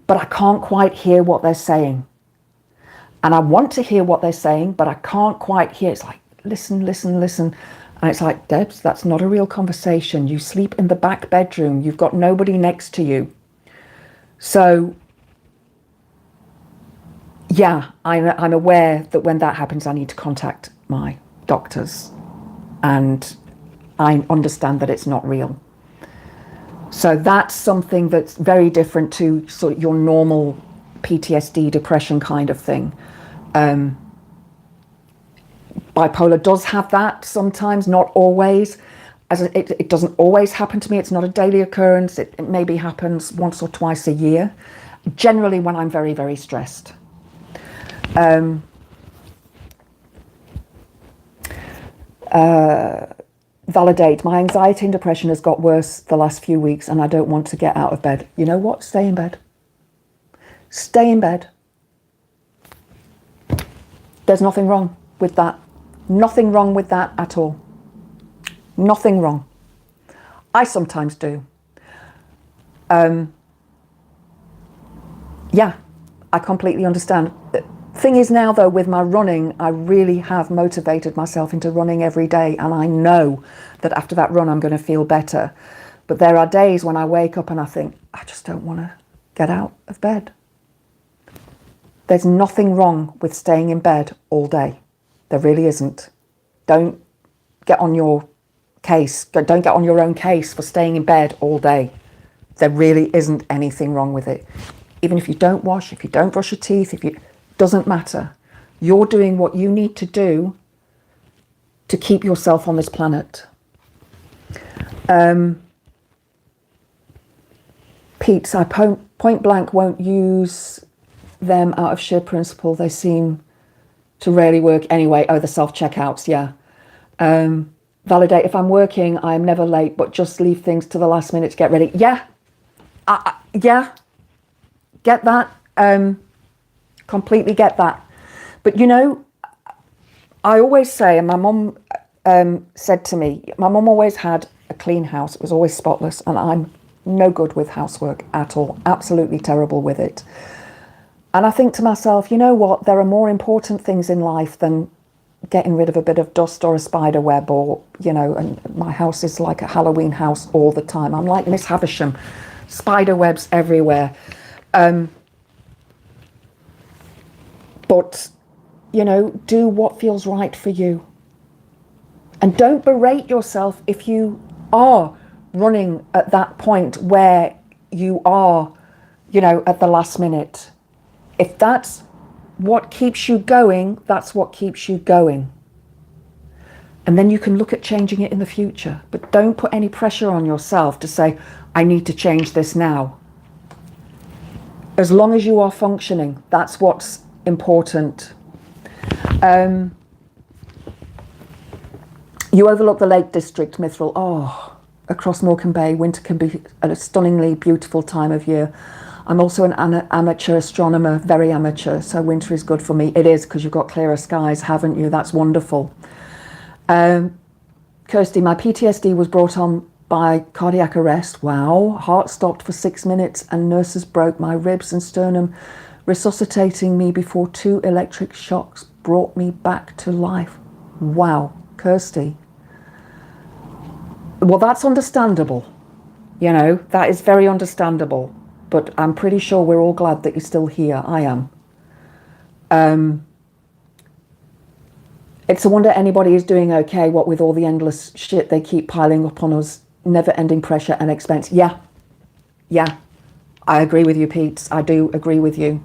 A: but I can't quite hear what they're saying. And I want to hear what they're saying, but I can't quite hear. It's like, listen, listen, listen. And it's like, Debs, that's not a real conversation. You sleep in the back bedroom. You've got nobody next to you. So, yeah, I'm aware that when that happens, I need to contact my doctors. And I understand that it's not real. So that's something that's very different to sort of your normal PTSD, depression kind of thing. Bipolar does have that sometimes, not always. It doesn't always happen to me. It's not a daily occurrence. It maybe happens once or twice a year, generally when I'm very, very stressed. Validate. My anxiety and depression has got worse the last few weeks and I don't want to get out of bed. You know what? Stay in bed. Stay in bed. There's nothing wrong with that. Nothing wrong with that at all. Nothing wrong. I sometimes do. Yeah, I completely understand. The thing is now, though, with my running, I really have motivated myself into running every day. And I know that after that run, I'm going to feel better. But there are days when I wake up and I think, I just don't want to get out of bed. There's nothing wrong with staying in bed all day. There really isn't. Don't get on your case. Don't get on your own case for staying in bed all day. There really isn't anything wrong with it. Even if you don't wash, if you don't brush your teeth, doesn't matter. You're doing what you need to do to keep yourself on this planet. Pete, I point blank won't use them out of sheer principle. They seem to rarely work anyway. Oh, the self-checkouts, yeah. Validate. If I'm working, I'm never late, but just leave things to the last minute to get ready. Yeah. Yeah. Get that. Completely get that. But, you know, I always say, and my mum said to me, my mum always had a clean house. It was always spotless. And I'm no good with housework at all. Absolutely terrible with it. And I think to myself, you know what? There are more important things in life than getting rid of a bit of dust or a spider web or, you know, and my house is like a Halloween house all the time. I'm like Miss Havisham, spider webs everywhere. But, you know, do what feels right for you. And don't berate yourself if you are running at that point where you are, you know, at the last minute. If that's what keeps you going, that's what keeps you going. And then you can look at changing it in the future. But don't put any pressure on yourself to say, I need to change this now. As long as you are functioning, that's what's important. You overlook the Lake District, Mithril. Oh, across Morecambe Bay, winter can be a stunningly beautiful time of year. I'm also an amateur astronomer, very amateur, so winter is good for me. It is, because you've got clearer skies, haven't you? That's wonderful. Kirsty, my PTSD was brought on by cardiac arrest. Wow. Heart stopped for 6 minutes and nurses broke my ribs and sternum, resuscitating me before 2 electric shocks brought me back to life. Wow. Kirsty. Well, that's understandable. You know, that is very understandable. But I'm pretty sure we're all glad that you're still here. I am. It's a wonder anybody is doing okay, what with all the endless shit they keep piling up on us, never-ending pressure and expense. Yeah. I agree with you, Pete. I do agree with you.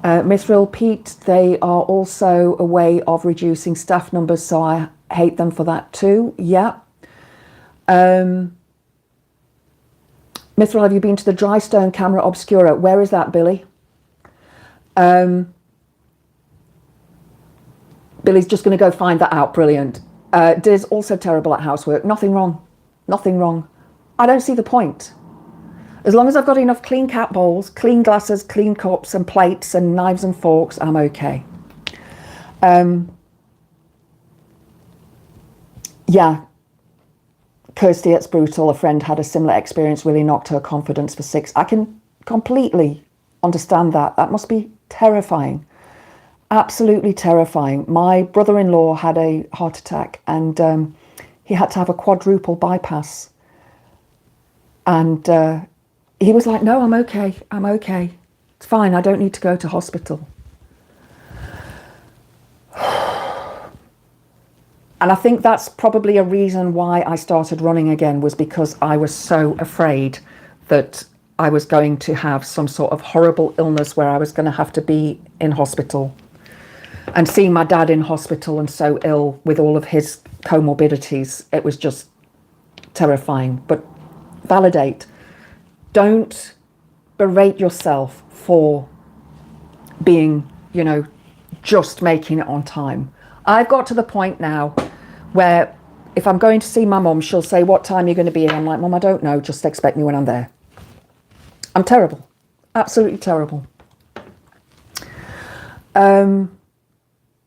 A: Mithril, Pete, they are also a way of reducing staff numbers, so I hate them for that too. Yeah. Mithril, have you been to the Drystone Camera Obscura? Where is that, Billy? Billy's just going to go find that out. Brilliant. Diz, also terrible at housework. Nothing wrong. Nothing wrong. I don't see the point. As long as I've got enough clean cat bowls, clean glasses, clean cups and plates and knives and forks, I'm okay. Yeah. Kirsty, it's brutal. A friend had a similar experience, really knocked her confidence for 6. I can completely understand that. That must be terrifying. absolutely terrifying. My brother-in-law had a heart attack, and he had to have a quadruple bypass. And he was like, no, I'm okay. I'm okay. It's fine. I don't need to go to hospital. And I think that's probably a reason why I started running again, was because I was so afraid that I was going to have some sort of horrible illness where I was going to have to be in hospital. And seeing my dad in hospital and so ill with all of his comorbidities, it was just terrifying. But validate. Don't berate yourself for being, just making it on time. I've got to the point now where if I'm going to see my mum, she'll say, what time are you going to be in? I'm like, Mum, I don't know. Just expect me when I'm there. I'm terrible. Absolutely terrible.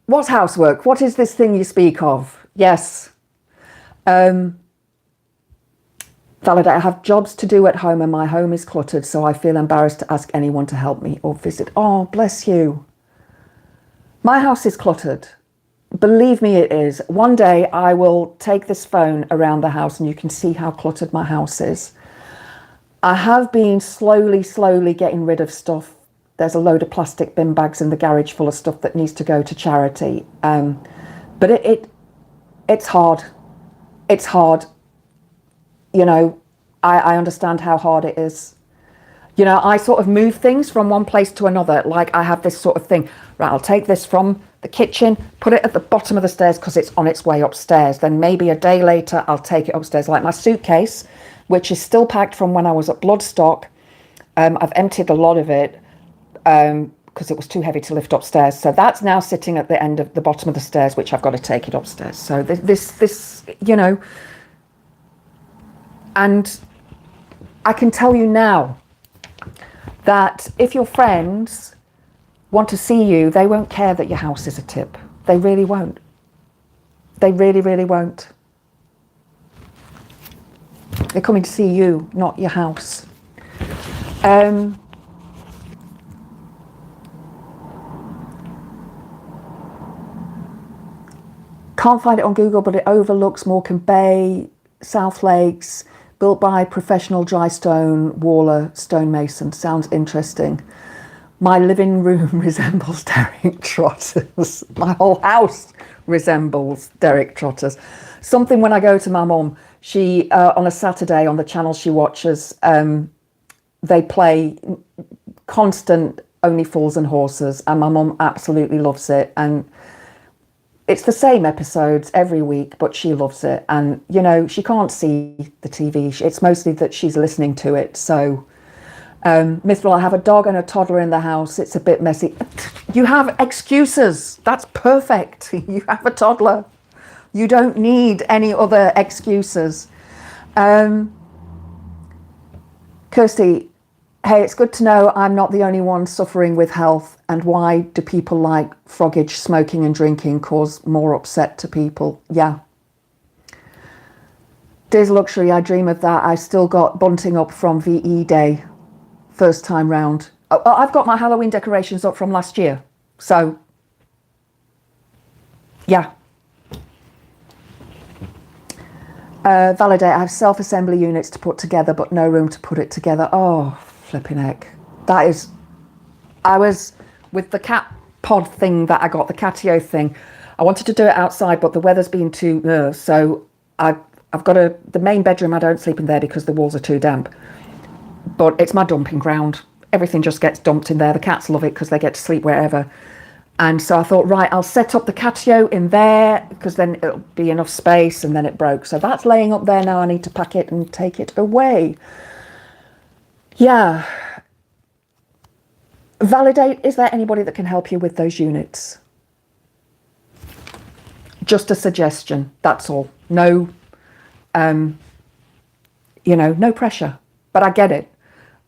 A: What's housework? What is this thing you speak of? Yes. Validate. I have jobs to do at home and my home is cluttered, so I feel embarrassed to ask anyone to help me or visit. Oh, bless you. My house is cluttered. Believe me, it is. One day I will take this phone around the house and you can see how cluttered my house is. I have been slowly getting rid of stuff. There's a load of plastic bin bags in the garage full of stuff that needs to go to charity. But it's hard. It's hard. I understand how hard it is. I sort of move things from one place to another. Like I have this sort of thing, right, I'll take this from the kitchen, put it at the bottom of the stairs because it's on its way upstairs. Then maybe a day later, I'll take it upstairs. Like my suitcase, which is still packed from when I was at Bloodstock. I've emptied a lot of it because it was too heavy to lift upstairs. So that's now sitting at the end of the bottom of the stairs, which I've got to take it upstairs. So this, and I can tell you now that if your friends want to see you, they won't care that your house is a tip. They really won't. They really won't. They're coming to see you, not your house. Can't find it on Google, but it overlooks Morecambe Bay, South Lakes, built by professional dry stone waller stonemason. Sounds interesting. My living room resembles Derek Trotter's. My whole house resembles Derek Trotter's. Something when I go to my mum, she, on a Saturday on the channel she watches, they play constant Only Fools and Horses, and my mum absolutely loves it. And it's the same episodes every week, but she loves it. And, she can't see the TV. It's mostly that she's listening to it. So, Mithril, I have a dog and a toddler in the house. It's a bit messy. You have excuses. That's perfect. You have a toddler. You don't need any other excuses. Kirsty, hey, it's good to know I'm not the only one suffering with health. And why do people like froggage, smoking and drinking cause more upset to people? Yeah. Days Luxury, I dream of that. I still got bunting up from VE Day, first time round. Oh, I've got my Halloween decorations up from last year. So, yeah. Validate, I have self-assembly units to put together, but no room to put it together. Oh, flipping heck. That is, I was with the cat pod thing that I got, the catio thing. I wanted to do it outside, but the weather's been too, so I've got the main bedroom, I don't sleep in there because the walls are too damp. But it's my dumping ground. Everything just gets dumped in there. The cats love it because they get to sleep wherever. And so I thought, right, I'll set up the catio in there because then it'll be enough space, and then it broke. So that's laying up there now. I need to pack it and take it away. Yeah. Validate, is there anybody that can help you with those units? Just a suggestion, that's all. No, no pressure, but I get it.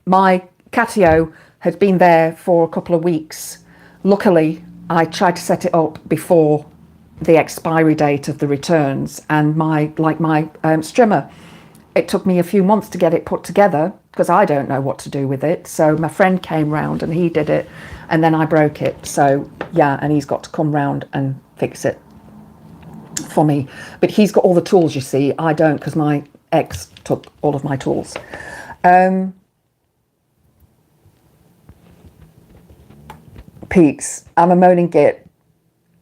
A: My catio had been there for a couple of weeks. Luckily, I tried to set it up before the expiry date of the returns, and my strimmer it took me a few months to get it put together because I don't know what to do with it. So my friend came round and he did it, and then I broke it. So yeah, and he's got to come round and fix it for me. But he's got all the tools, you see. I don't, because my ex took all of my tools. Pete's, I'm a moaning git.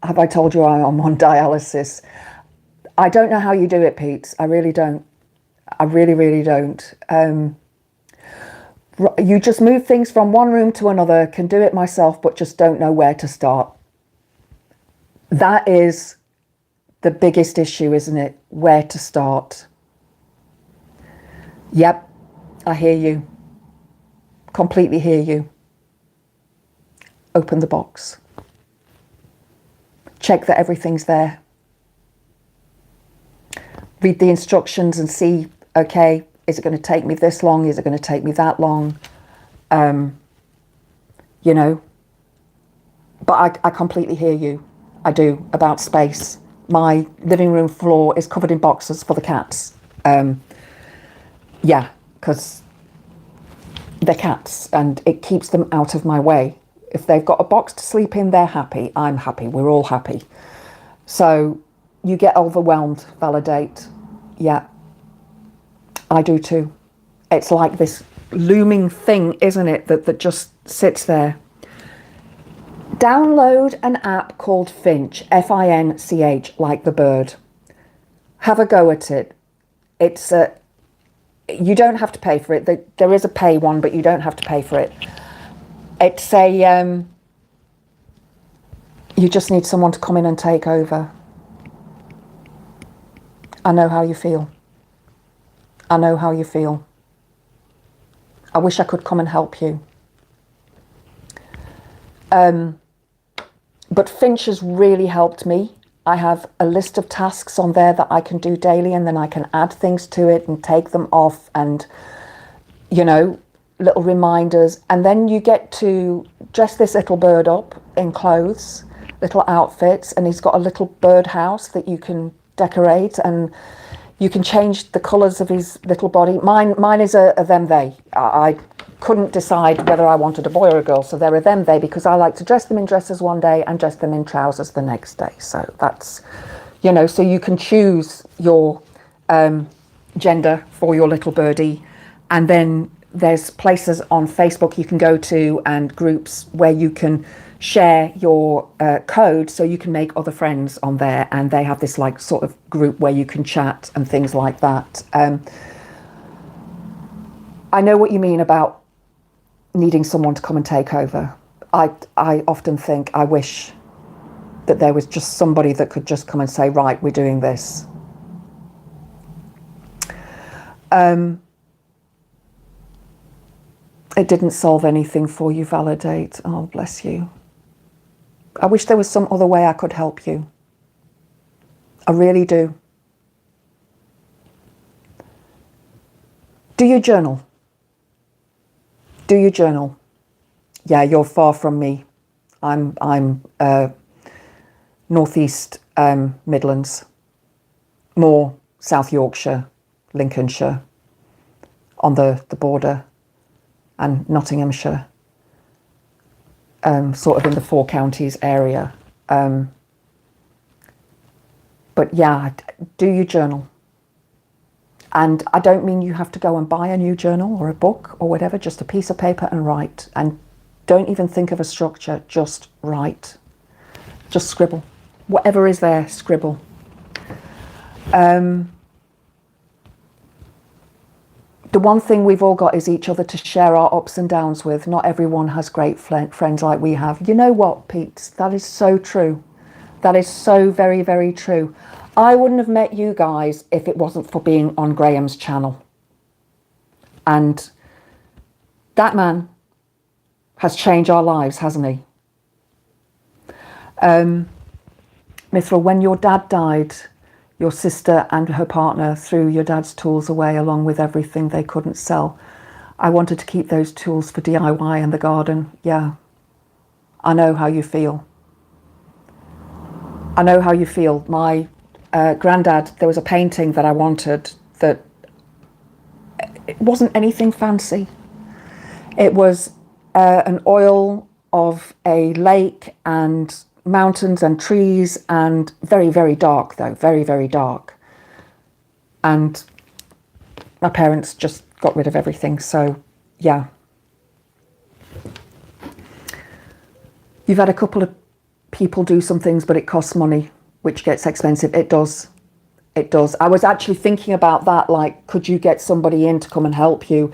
A: Have I told you I'm on dialysis? I don't know how you do it, Pete. I really don't. I really, really don't. You just move things from one room to another, can do it myself, but just don't know where to start. That is the biggest issue, isn't it? Where to start. Yep, I hear you. Completely hear you. Open the box. Check that everything's there. Read the instructions and see, okay, is it going to take me this long? Is it going to take me that long? You know, but I completely hear you. I do, about space. My living room floor is covered in boxes for the cats. Yeah, because they're cats and it keeps them out of my way. If they've got a box to sleep in, they're happy. I'm happy. We're all happy. So you get overwhelmed, validate. Yeah, I do too. It's like this looming thing, isn't it, that just sits there. Download an app called Finch, Finch, like the bird. Have a go at it. It's you don't have to pay for it. There is a pay one, but you don't have to pay for it. It's a, you just need someone to come in and take over. I know how you feel. I know how you feel. I wish I could come and help you. But Finch has really helped me. I have a list of tasks on there that I can do daily, and then I can add things to it and take them off, and, you know, little reminders. And then you get to dress this little bird up in clothes, little outfits, and he's got a little bird house that you can decorate, and you can change the colours of his little body. Mine is a them they. I couldn't decide whether I wanted a boy or a girl, so they're a them they, because I like to dress them in dresses one day and dress them in trousers the next day. So that's, you know, so you can choose your gender for your little birdie. And then there's places on Facebook you can go to and groups where you can share your code, so you can make other friends on there, and they have this like sort of group where you can chat and things like that. I know what you mean about needing someone to come and take over. I often think I wish that there was just somebody that could just come and say, right, we're doing this. It didn't solve anything for you, validate. Oh, bless you. I wish there was some other way I could help you. I really do. Do you journal? Do you journal? Yeah, you're far from me. I'm northeast Midlands, more South Yorkshire, Lincolnshire, on the border, and Nottinghamshire, sort of in the Four Counties area. But yeah, do you journal? And I don't mean you have to go and buy a new journal or a book or whatever, just a piece of paper and write. And don't even think of a structure, just write. Just scribble. Whatever is there, scribble. The one thing we've all got is each other to share our ups and downs with. Not everyone has great friends like we have. You know what, Pete? That is so true. That is so very, very true. I wouldn't have met you guys if it wasn't for being on Graham's channel. And that man has changed our lives, hasn't he? Mithra, when your dad died, your sister and her partner threw your dad's tools away along with everything they couldn't sell. I wanted to keep those tools for DIY and the garden. Yeah, I know how you feel. I know how you feel. My granddad, there was a painting that I wanted that wasn't anything fancy. It was an oil of a lake and mountains and trees, and very, very dark though, very, very dark. And my parents just got rid of everything, so yeah. You've had a couple of people do some things, but it costs money, which gets expensive. It does. It does. I was actually thinking about that, like, could you get somebody in to come and help you?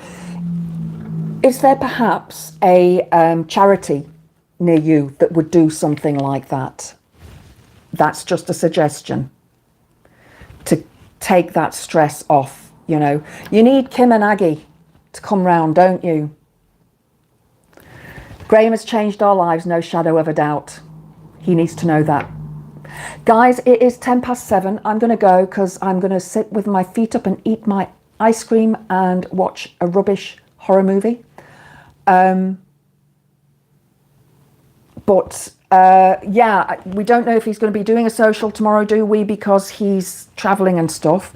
A: Is there perhaps a charity near you that would do something like that? That's just a suggestion to take that stress off, you know. You need Kim and Aggie to come round, don't you? Graham has changed our lives, no shadow of a doubt. He needs to know that. Guys, it is 7:10. I'm going to go because I'm going to sit with my feet up and eat my ice cream and watch a rubbish horror movie. Yeah, we don't know if he's going to be doing a social tomorrow, do we? Because he's travelling and stuff.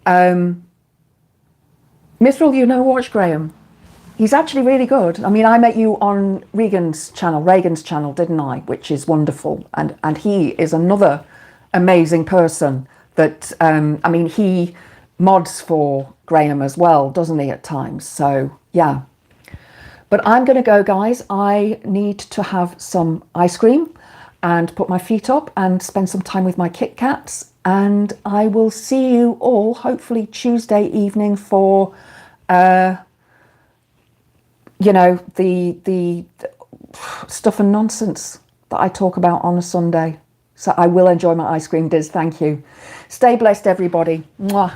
A: Mithril, you know, watch Graham. He's actually really good. I mean, I met you on Regan's channel, didn't I? Which is wonderful. And he is another amazing person that, I mean, he mods for Graham as well, doesn't he, at times? So, yeah. But I'm going to go, guys. I need to have some ice cream and put my feet up and spend some time with my Kit Kats. And I will see you all, hopefully, Tuesday evening for... you know, the stuff and nonsense that I talk about on a Sunday. So I will enjoy my ice cream, Diz. Thank you. Stay blessed, everybody. Mwah.